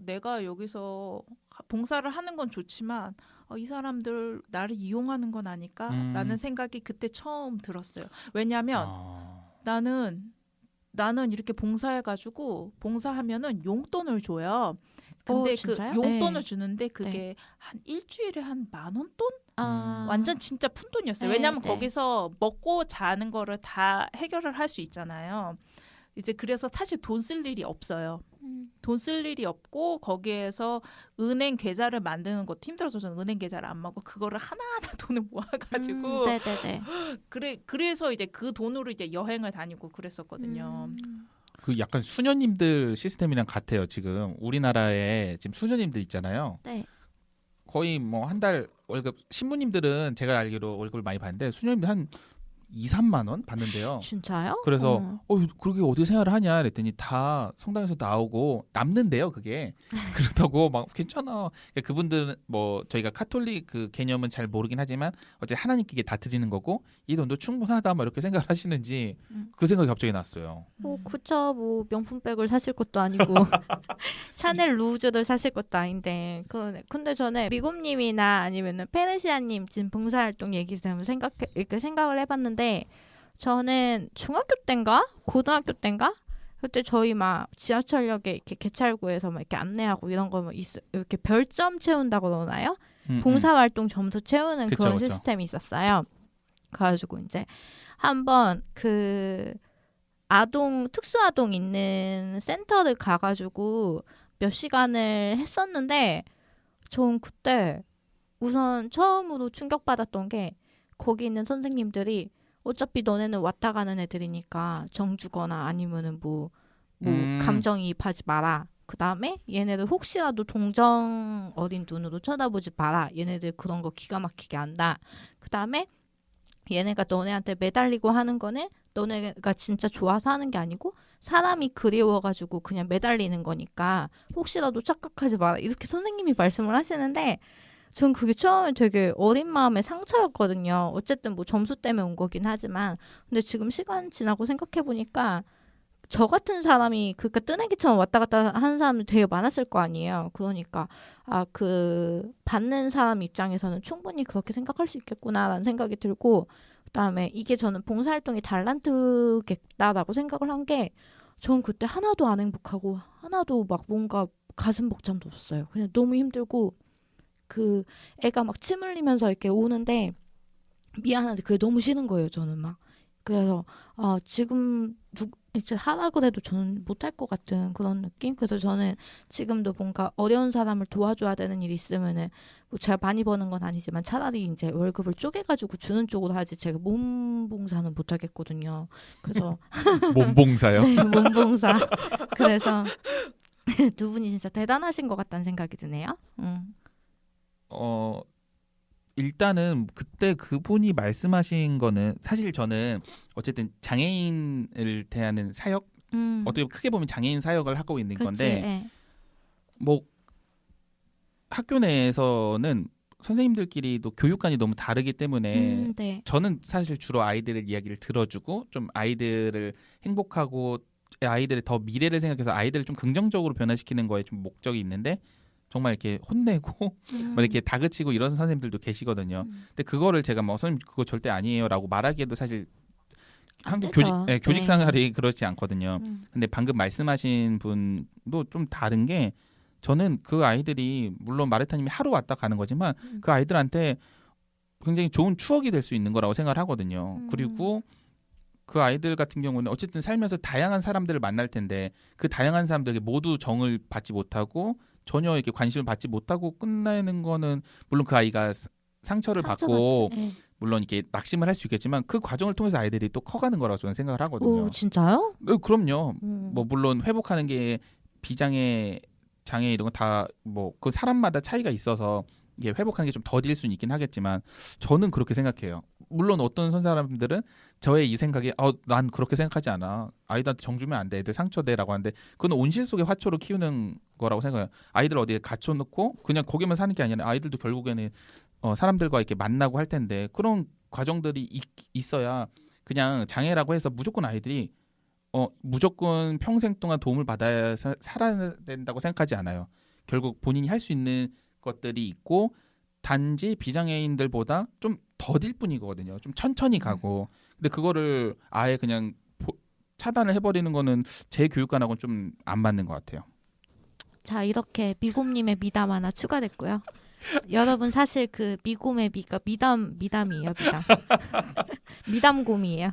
내가 여기서 봉사를 하는 건 좋지만 이 사람들 나를 이용하는 건 아닐까라는 생각이 그때 처음 들었어요. 왜냐하면 나는 이렇게 봉사해가지고 봉사하면은 용돈을 줘요. 근데 그 용돈을 주는데 그게 한 일주일에 한 10,000원 돈? 완전 진짜 푼돈이었어요. 왜냐하면 거기서 먹고 자는 거를 다 해결을 할 수 있잖아요. 이제 그래서 사실 돈 쓸 일이 없어요. 돈 쓸 일이 없고 거기에서 은행 계좌를 만드는 것도 힘들어서 저는 은행 계좌를 안 먹고 그거를 하나하나 돈을 모아가지고 그래서 이제 그 돈으로 이제 여행을 다니고 그랬었거든요. 그 약간 수녀님들 시스템이랑 같아요. 지금 우리나라에 지금 수녀님들 있잖아요. 네. 거의 뭐 한 달 월급 신부님들은 제가 알기로 월급을 많이 받는데 수녀님들 한 2-3만 원 받는데요. 진짜요? 그래서 그렇게 어떻게 생활을 하냐 그랬더니 다 성당에서 나오고 남는데요. 그게 그렇다고 막 괜찮아. 그러니까 그분들은 뭐 저희가 카톨릭 그 개념은 잘 모르긴 하지만 어째 하나님께 다 드리는 거고 이 돈도 충분하다 막 이렇게 생각을 하시는지 그 생각이 갑자기 났어요. 그쵸. 뭐 명품백을 사실 것도 아니고 샤넬 루즈를 사실 것도 아닌데 근데 저는 미국님이나 아니면은 페르시아님 지금 봉사활동 얘기 때문에 생각을 해봤는데 저는 중학교 때인가 고등학교 때인가 그때 저희 막 지하철역에 이렇게 개찰구에서 막 이렇게 안내하고 이런 거 뭐 이렇게 별점 채운다고 그러나요? 봉사활동 점수 채우는 그런 시스템이 있었어요. 그래가지고 이제 한번 그 특수아동 있는 센터를 가가지고 몇 시간을 했었는데 전 그때 우선 처음으로 충격받았던 게 거기 있는 선생님들이 어차피 너네는 왔다 가는 애들이니까 정 주거나 아니면은 뭐 감정이입하지 마라. 그 다음에 얘네들 혹시라도 동정 어린 눈으로 쳐다보지 마라. 얘네들 그런 거 기가 막히게 한다. 그 다음에 얘네가 너네한테 매달리고 하는 거는 너네가 진짜 좋아서 하는 게 아니고 사람이 그리워가지고 그냥 매달리는 거니까 혹시라도 착각하지 마라. 이렇게 선생님이 말씀을 하시는데 전 그게 처음에 되게 어린 마음의 상처였거든요. 어쨌든 뭐 점수 때문에 온 거긴 하지만 근데 지금 시간 지나고 생각해보니까 저 같은 사람이 그러니까 뜨내기처럼 왔다 갔다 하는 사람이 되게 많았을 거 아니에요. 그러니까 그 받는 사람 입장에서는 충분히 그렇게 생각할 수 있겠구나라는 생각이 들고 그다음에 이게 저는 봉사활동이 달란트겠다라고 생각을 한 게 전 그때 하나도 안 행복하고 하나도 막 뭔가 가슴 벅참도 없어요. 그냥 너무 힘들고 그 애가 막 침 흘리면서 이렇게 오는데 미안한데 그게 너무 싫은 거예요. 저는 막 그래서 지금 이제 하라고 해도 저는 못할 것 같은 그런 느낌. 그래서 저는 지금도 뭔가 어려운 사람을 도와줘야 되는 일이 있으면은 뭐 제가 많이 버는 건 아니지만 차라리 이제 월급을 쪼개가지고 주는 쪽으로 하지 제가 몸봉사는 못하겠거든요. 그래서 몸봉사요? 네, 몸봉사. 그래서 두 분이 진짜 대단하신 것 같다는 생각이 드네요. 일단은 그때 그분이 말씀하신 거는 사실 저는 어쨌든 장애인을 대하는 사역 어떻게 크게 보면 장애인 사역을 하고 있는 그치, 건데 네. 뭐 학교 내에서는 선생님들끼리도 교육관이 너무 다르기 때문에 네. 저는 사실 주로 아이들의 이야기를 들어주고 좀 아이들을 행복하고 아이들의 더 미래를 생각해서 아이들을 좀 긍정적으로 변화시키는 거에 좀 목적이 있는데 정말 이렇게 혼내고 막 이렇게 다그치고 이런 선생님들도 계시거든요. 근데 그거를 제가 뭐 선생님 그거 절대 아니에요라고 말하기에도 사실 한국 교직 생활이 그렇지 않거든요. 근데 방금 말씀하신 분도 좀 다른 게 저는 그 아이들이 물론 마르타님이 하루 왔다 가는 거지만 그 아이들한테 굉장히 좋은 추억이 될 수 있는 거라고 생각을 하거든요. 그리고 그 아이들 같은 경우는 어쨌든 살면서 다양한 사람들을 만날 텐데 그 다양한 사람들에게 모두 정을 받지 못하고 전혀 이렇게 관심을 받지 못하고 끝나는 거는 물론 그 아이가 상처를 받고 물론 이렇게 낙심을 할 수 있겠지만 그 과정을 통해서 아이들이 또 커가는 거라고 저는 생각을 하거든요. 오, 진짜요? 네, 그럼요. 뭐 물론 회복하는 게 비장애 장애 이런 거 다 뭐 그 사람마다 차이가 있어서 이게 회복하는 게 좀 더딜 수는 있긴 하겠지만 저는 그렇게 생각해요. 물론 어떤 사람들은 저의 이 생각이 난 그렇게 생각하지 않아. 아이들한테 정 주면 안 돼. 애들 상처돼라고 하는데 그건 온실 속의 화초로 키우는 거라고 생각해요. 아이들 어디에 갇혀놓고 그냥 거기만 사는 게 아니라 아이들도 결국에는 사람들과 이렇게 만나고 할 텐데 그런 과정들이 있어야 그냥 장애라고 해서 무조건 아이들이 무조건 평생 동안 도움을 받아야 살아야 된다고 생각하지 않아요. 결국 본인이 할 수 있는 것들이 있고 단지 비장애인들보다 좀 더딜 뿐이거든요. 좀 천천히 가고. 근데 그거를 아예 그냥 차단을 해버리는 거는 제 교육관하고는 좀 안 맞는 것 같아요. 자, 이렇게 미곰님의 미담 하나 추가됐고요. 여러분 사실 그 미곰의 미가 미담이에요. 미담. 미담곰이에요.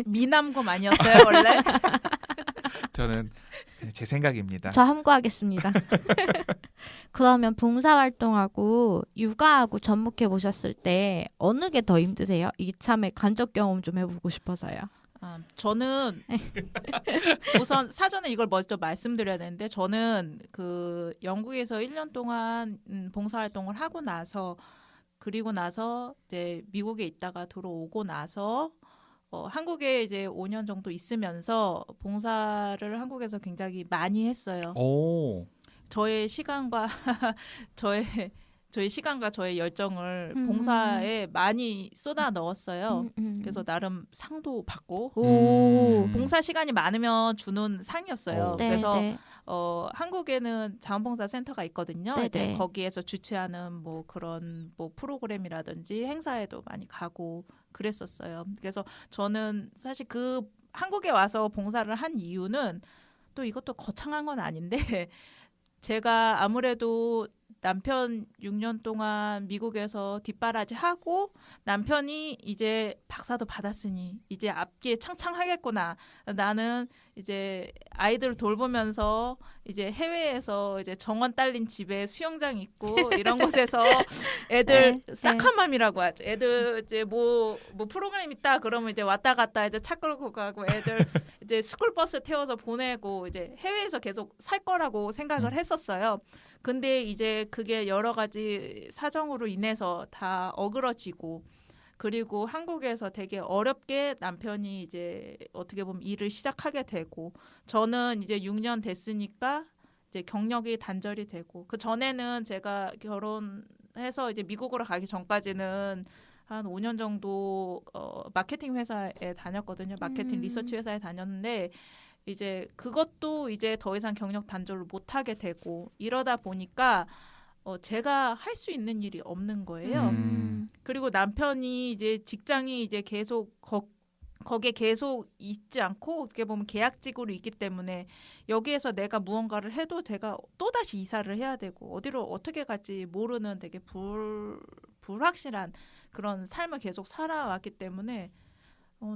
미남곰 아니었어요 원래? 저는 제 생각입니다. 저 함구하겠습니다. 그러면 봉사활동하고 육아하고 접목해 보셨을 때 어느 게 더 힘드세요? 이참에 간접 경험 좀 해보고 싶어서요. 저는 우선 사전에 이걸 먼저 말씀드려야 되는데 저는 그 영국에서 1년 동안 봉사활동을 하고 나서 그리고 나서 이제 미국에 있다가 들어오고 나서 한국에 이제 5년 정도 있으면서 봉사를 한국에서 굉장히 많이 했어요. 오. 저의 시간과 저희 시간과 저의 열정을 봉사에 많이 쏟아 넣었어요. 그래서 나름 상도 받고 봉사 시간이 많으면 주는 상이었어요. 그래서 한국에는 자원봉사 센터가 있거든요. 이제 거기에서 주최하는 뭐 그런 뭐 프로그램이라든지 행사에도 많이 가고 그랬었어요. 그래서 저는 사실 그 한국에 와서 봉사를 한 이유는 또 이것도 거창한 건 아닌데 제가 아무래도 남편 6년 동안 미국에서 뒷바라지 하고 남편이 이제 박사도 받았으니 이제 앞뒤에 창창하겠구나. 나는 이제 아이들 돌보면서 이제 해외에서 이제 정원 딸린 집에 수영장 있고 이런 곳에서 애들 싹한맘이라고 하죠. 애들 이제 뭐 프로그램 있다 그러면 이제 왔다 갔다 이제 차 끌고 가고 애들 이제 스쿨버스 태워서 보내고 이제 해외에서 계속 살 거라고 생각을 했었어요. 근데 이제 그게 여러 가지 사정으로 인해서 다 어그러지고 그리고 한국에서 되게 어렵게 남편이 이제 어떻게 보면 일을 시작하게 되고 저는 이제 6년 됐으니까 이제 경력이 단절이 되고 그 전에는 제가 결혼해서 이제 미국으로 가기 전까지는 한 5년 정도 마케팅 회사에 다녔거든요. 마케팅 리서치 회사에 다녔는데 이제 그것도 이제 더 이상 경력 단절을 못 하게 되고 이러다 보니까 제가 할 수 있는 일이 없는 거예요. 그리고 남편이 이제 직장이 이제 계속 거기에 계속 있지 않고 어떻게 보면 계약직으로 있기 때문에 여기에서 내가 무언가를 해도 제가 또다시 이사를 해야 되고 어디로 어떻게 갈지 모르는 되게 불확실한 그런 삶을 계속 살아왔기 때문에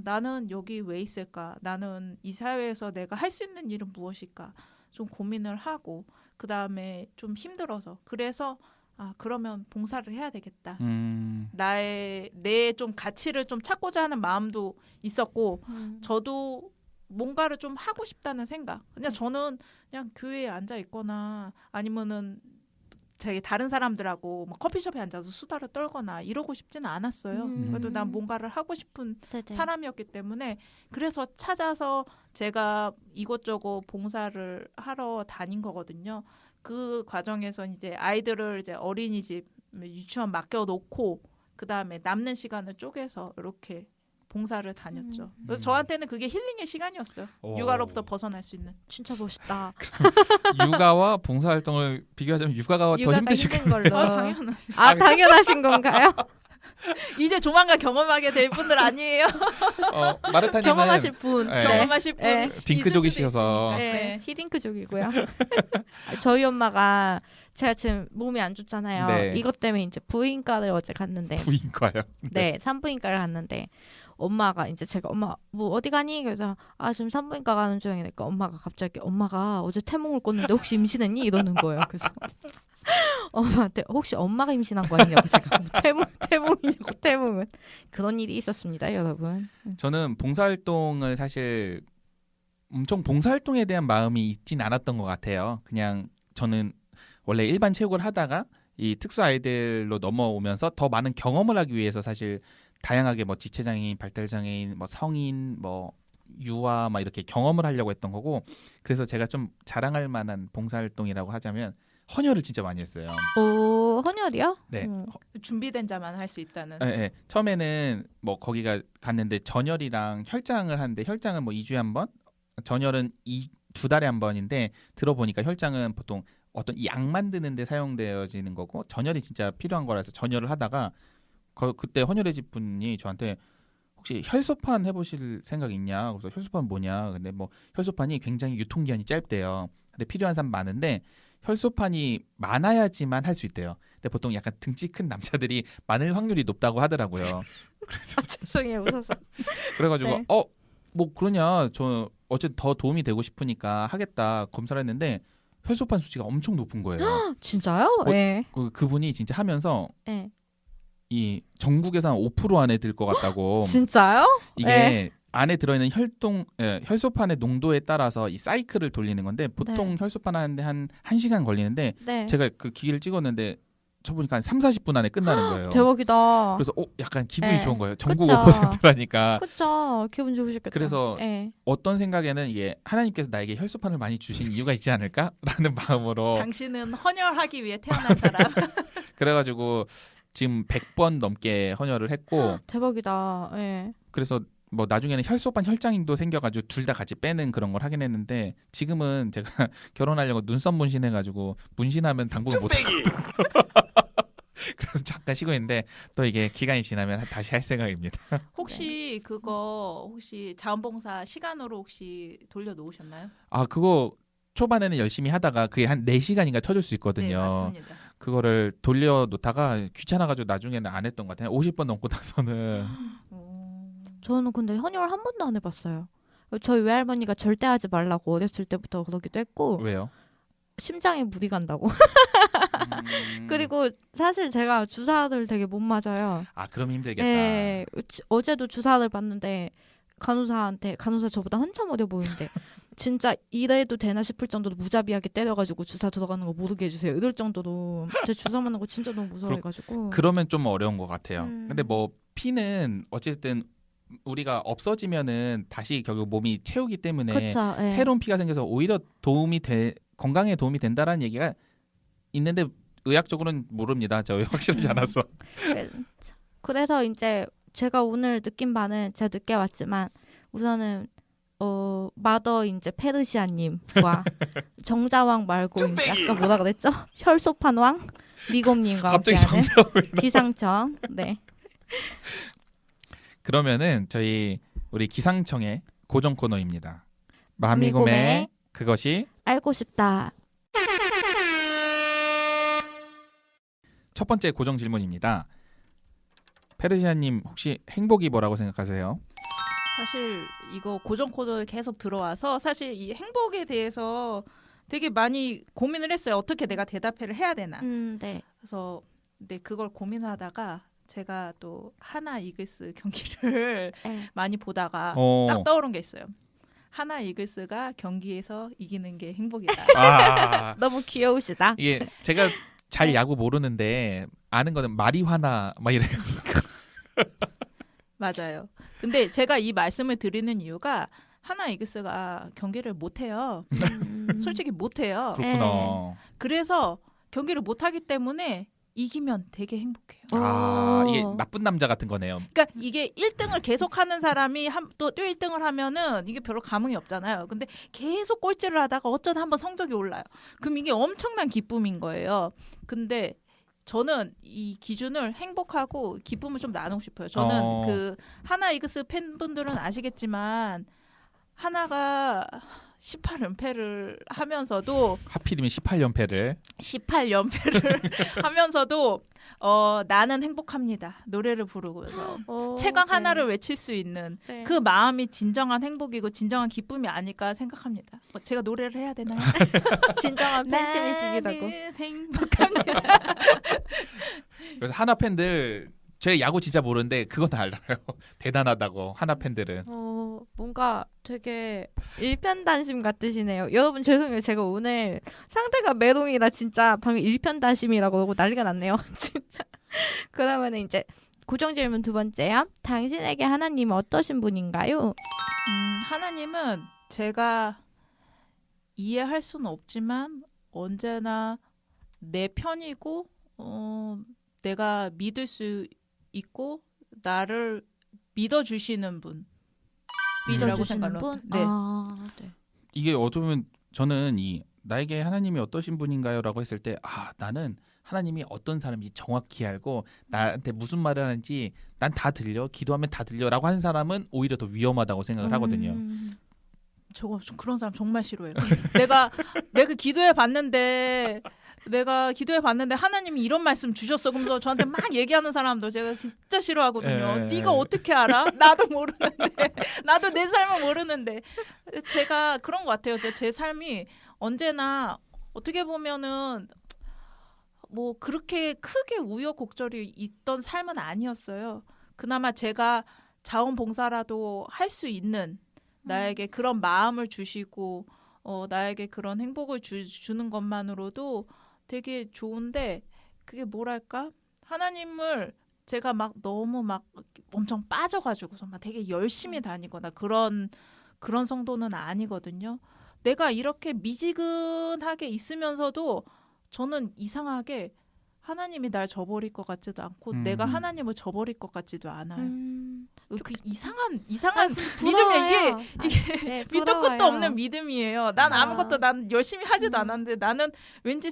나는 여기 왜 있을까? 나는 이 사회에서 내가 할 수 있는 일은 무엇일까? 좀 고민을 하고 그 다음에 좀 힘들어서 그래서 그러면 봉사를 해야 되겠다. 내 좀 가치를 좀 찾고자 하는 마음도 있었고 저도 뭔가를 좀 하고 싶다는 생각. 그냥 저는 그냥 교회에 앉아 있거나 아니면은 제 다른 사람들하고 뭐 커피숍에 앉아서 수다를 떨거나 이러고 싶지는 않았어요. 그래도 난 뭔가를 하고 싶은 네네. 사람이었기 때문에 그래서 찾아서 제가 이것저것 봉사를 하러 다닌 거거든요. 그 과정에서 이제 아이들을 이제 어린이집, 유치원 맡겨놓고 그 다음에 남는 시간을 쪼개서 이렇게 봉사를 다녔죠. 그래서 저한테는 그게 힐링의 시간이었어요. 육아로부터 벗어날 수 있는. 진짜 멋있다. 육아와 봉사활동을 비교하자면 육아가 더 힘드실 걸로. 당연하죠. 당연하신 건가요? 이제 조만간 경험하게 될 분들 아니에요? 마르타님은 경험하실 분. 네. 경험하실 분. 네. 딩크족이셔서. 네. 히딩크족이고요. 저희 엄마가 제가 지금 몸이 안 좋잖아요. 네. 이것 때문에 이제 부인과를 어제 갔는데. 부인과요? 네, 산부인과를 갔는데 엄마가 이제 제가 엄마 뭐 어디 가니? 그래서 지금 산부인과 가는 중이니까 엄마가 갑자기 엄마가 어제 태몽을 꿨는데 혹시 임신했니? 이러는 거예요. 그래서 엄마한테 혹시 엄마가 임신한 거 아니냐고 제가 태몽이냐고 태몽은 그런 일이 있었습니다, 여러분. 저는 봉사활동을 사실 엄청 봉사활동에 대한 마음이 있진 않았던 것 같아요. 그냥 저는 원래 일반 체육을 하다가 이 특수 아이들로 넘어오면서 더 많은 경험을 하기 위해서 사실 다양하게 뭐 지체장애인, 발달장애인, 뭐 성인, 뭐 유아 막 이렇게 경험을 하려고 했던 거고 그래서 제가 좀 자랑할 만한 봉사활동이라고 하자면 헌혈을 진짜 많이 했어요. 오, 헌혈이요? 네. 준비된 자만 할 수 있다는. 네, 네. 처음에는 뭐 거기가 갔는데 전혈이랑 혈장을 하는데 혈장은 뭐 2주에 한 번, 전혈은 2달에 한 번인데 들어보니까 혈장은 보통 어떤 약 만드는 데 사용되어지는 거고 전혈이 진짜 필요한 거라서 전혈을 하다가 그때 헌혈의 집 분이 저한테 혹시 혈소판 해보실 생각 있냐? 그래서 혈소판 뭐냐? 근데 뭐 혈소판이 굉장히 유통기한이 짧대요. 근데 필요한 사람 많은데 혈소판이 많아야지만 할 수 있대요. 근데 보통 약간 등치 큰 남자들이 많을 확률이 높다고 하더라고요. 그래서 죄송해요, 웃어서. 그래가지고 네. 뭐 그러냐? 저 어쨌든 더 도움이 되고 싶으니까 하겠다 검사를 했는데 혈소판 수치가 엄청 높은 거예요. 진짜요? 네. 그분이 진짜 하면서 네. 이 전국에서 한 5% 안에 들 것 같다고. 진짜요? 이게 네. 안에 들어있는 혈소판의 농도에 따라서 이 사이클을 돌리는 건데 보통 네. 혈소판 하는데 한 1시간 걸리는데 네. 제가 그 기계를 찍었는데 쳐보니까 한 3-40분 안에 끝나는 거예요. 대박이다. 그래서 약간 기분이 네. 좋은 거예요. 전국 그쵸. 5%라니까. 그쵸. 기분 좋으셨겠다. 그래서 네. 어떤 생각에는 이게 하나님께서 나에게 혈소판을 많이 주신 이유가 있지 않을까라는 마음으로 당신은 헌혈하기 위해 태어난 사람. 그래가지고 지금 100번 넘게 헌혈을 했고 대박이다. 네. 그래서 뭐 나중에는 혈소판 혈장도 생겨가지고 둘 다 같이 빼는 그런 걸 하긴 했는데 지금은 제가 결혼하려고 눈썹 문신해가지고 문신하면 당분간 못하고 그래서 잠깐 쉬고 있는데 또 이게 기간이 지나면 다시 할 생각입니다. 혹시 그거 자원봉사 시간으로 혹시 돌려놓으셨나요? 그거 초반에는 열심히 하다가 그게 한 4시간인가 쳐줄 수 있거든요. 네, 맞습니다. 그거를 돌려놓다가 귀찮아가지고 나중에는 안 했던 것 같아요. 50번 넘고 나서는. 저는 근데 헌혈 한 번도 안 해봤어요. 저희 외할머니가 절대 하지 말라고 어렸을 때부터 그러기도 했고. 왜요? 심장에 무리 간다고. 그리고 사실 제가 주사를 되게 못 맞아요. 그럼 힘들겠다. 네, 어제도 주사를 받는데 간호사 저보다 한참 어려 보이는데 진짜 이래도 되나 싶을 정도로 무자비하게 때려가지고 주사 들어가는 거 모르게 해주세요. 이럴 정도로 제 주사 맞는 거 진짜 너무 무서워해가지고. 그러면 좀 어려운 것 같아요. 근데 뭐 피는 어쨌든 우리가 없어지면은 다시 결국 몸이 채우기 때문에 그쵸, 예. 새로운 피가 생겨서 오히려 건강에 도움이 된다라는 얘기가 있는데 의학적으로는 모릅니다. 저 확실하지 않아서. 그래서 이제 제가 오늘 느낀 바는 제가 늦게 왔지만 우선은 마더 이제 페르시아님과 정자왕 말고 이제 아까 뭐라 그랬죠? 혈소판왕 미곰님과 갑자기 함께하는 정자왕이 기상청. 네. 그러면은 우리 기상청의 고정 코너입니다. 마미곰의 그것이 알고 싶다. 첫 번째 고정 질문입니다. 페르시아님 혹시 행복이 뭐라고 생각하세요? 사실 이거 고정 코드에 계속 들어와서 사실 이 행복에 대해서 되게 많이 고민을 했어요. 어떻게 내가 대답을 해야 되나. 네. 그래서 근데 그걸 고민하다가 제가 또 하나 이글스 경기를 많이 보다가 딱 떠오른 게 있어요. 하나 이글스가 경기에서 이기는 게 행복이다. 아, 너무 귀여우시다. 이게 제가 잘 야구 모르는데 아는 거는 마리화나 막 이래요. 맞아요. 근데 제가 이 말씀을 드리는 이유가 하나 이글스가 경기를 못해요. 솔직히 못해요. 그렇구나. 그래서 경기를 못하기 때문에 이기면 되게 행복해요. 아, 이게 나쁜 남자 같은 거네요. 그러니까 이게 1등을 계속하는 사람이 또 1등을 하면은 이게 별로 감흥이 없잖아요. 근데 계속 꼴찌를 하다가 어쩌다 한번 성적이 올라요. 그럼 이게 엄청난 기쁨인 거예요. 근데 저는 이 기준을 행복하고 기쁨을 좀 나누고 싶어요. 저는 그 하나 이글스 팬분들은 아시겠지만 하나가 18연패를 하면서도 하필이면 18연패를 하면서도 나는 행복합니다. 노래를 부르고서 최강 네. 하나를 외칠 수 있는 그 마음이 진정한 행복이고 진정한 기쁨이 아닐까 생각합니다. 제가 노래를 해야 되나요? 진정한 팬심이시기라고. 나는 행복합니다. 그래서 하나 팬들 제가 야구 진짜 모르는데 그건 알아요. 대단하다고 하나 팬들은. 뭔가 되게 일편단심 같으시네요. 여러분 죄송해요. 제가 오늘 상태가 메롱이라 진짜 방금 일편단심이라고 그러고 난리가 났네요. 진짜. 그러면 이제 고정 질문 두 번째요. 당신에게 하나님은 어떠신 분인가요? 하나님은 제가 이해할 수는 없지만 언제나 내 편이고 내가 믿을 수 있고 나를 믿어주시는 분. 믿어주시는 분? 네. 네. 이게 어쩌면 저는 나에게 하나님이 어떠신 분인가요?라고 했을 때 나는 하나님이 어떤 사람인지 정확히 알고 나한테 무슨 말을 하는지 난 다 들려. 기도하면 다 들려라고 하는 사람은 오히려 더 위험하다고 생각을 하거든요. 그런 사람 정말 싫어해요. 내가 기도해 봤는데 하나님이 이런 말씀 주셨어. 그러면서 저한테 막 얘기하는 사람도 제가 진짜 싫어하거든요. 네가 어떻게 알아? 나도 모르는데. 나도 내 삶을 모르는데. 제가 그런 것 같아요. 제 삶이 언제나 어떻게 보면은 뭐 그렇게 크게 우여곡절이 있던 삶은 아니었어요. 그나마 제가 자원봉사라도 할 수 있는 나에게 그런 마음을 주시고 나에게 그런 행복을 주는 것만으로도 되게 좋은데 그게 뭐랄까 하나님을 제가 막 너무 막 엄청 빠져가지고서 막 되게 열심히 다니거나 그런 성도는 아니거든요. 내가 이렇게 미지근하게 있으면서도 저는 이상하게 하나님이 날 저버릴 것 같지도 않고 내가 하나님을 저버릴 것 같지도 않아요. 그 이상한 믿음이에요. 이게 네, 밑도 끝도 없는 믿음이에요. 난 아무것도 난 열심히 하지도 않았는데 나는 왠지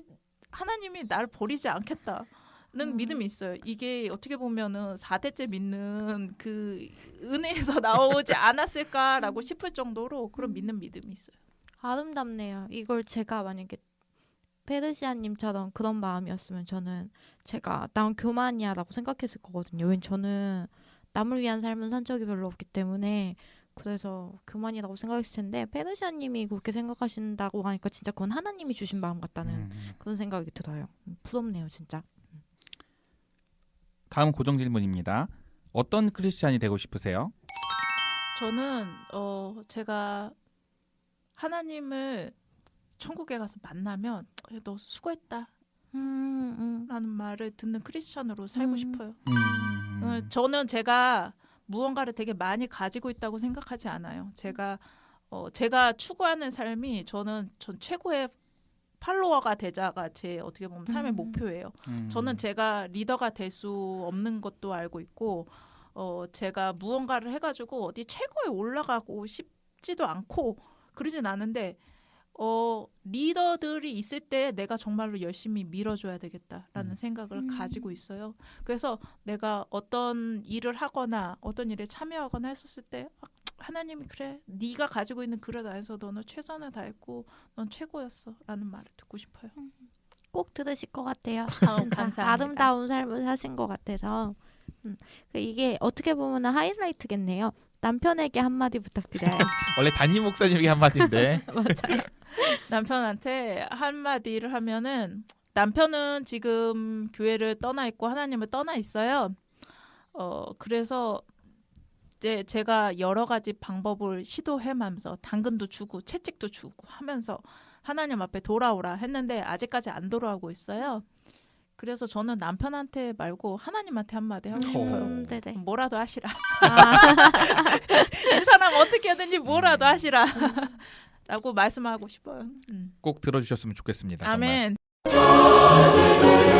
하나님이 나를 버리지 않겠다는 믿음이 있어요. 이게 어떻게 보면은 4대째 믿는 그 은혜에서 나오지 않았을까라고 싶을 정도로 그런 믿음이 있어요. 아름답네요. 이걸 제가 만약에 페르시아님처럼 그런 마음이었으면 저는 난 교만이야라고 생각했을 거거든요. 왜냐면 저는 남을 위한 삶은 산 적이 별로 없기 때문에 그래서 교만이라고 생각했을 텐데 페르시아님이 그렇게 생각하신다고 하니까 진짜 그건 하나님이 주신 마음 같다는 그런 생각이 들어요. 부럽네요, 진짜. 다음 고정 질문입니다. 어떤 크리스찬이 되고 싶으세요? 저는 제가 하나님을 천국에 가서 만나면 너 수고했다 라는 말을 듣는 크리스천으로 살고 싶어요. 저는 제가 무언가를 되게 많이 가지고 있다고 생각하지 않아요. 제가 추구하는 삶이 전 최고의 팔로워가 되자가 제 어떻게 보면 삶의 목표예요. 저는 제가 리더가 될 수 없는 것도 알고 있고 제가 무언가를 해가지고 어디 최고에 올라가고 싶지도 않고 그러진 않은데 리더들이 있을 때 내가 정말로 열심히 밀어줘야 되겠다라는 생각을 가지고 있어요. 그래서 내가 어떤 일을 하거나 어떤 일에 참여하거나 했었을 때 하나님이 그래 네가 가지고 있는 그릇 안에서 너는 최선을 다했고 넌 최고였어 라는 말을 듣고 싶어요. 꼭 들으실 것 같아요. 감사합니다. 아름다운 삶을 사신 것 같아서 이게 어떻게 보면 하이라이트겠네요. 남편에게 한마디 부탁드려요. 원래 담임 목사님에게 한마디인데. 맞아요. 남편한테 한마디를 하면은 남편은 지금 교회를 떠나 있고 하나님을 떠나 있어요. 그래서 이제 제가 여러 가지 방법을 시도해가면서 당근도 주고 채찍도 주고 하면서 하나님 앞에 돌아오라 했는데 아직까지 안 돌아오고 있어요. 그래서 저는 남편한테 말고 하나님한테 한마디 하고 싶어요. 네네. 뭐라도 하시라. 이 사람 어떻게 하든지 뭐라도 하시라. 라고 말씀하고 싶어요. 꼭 들어주셨으면 좋겠습니다. 아멘. 정말.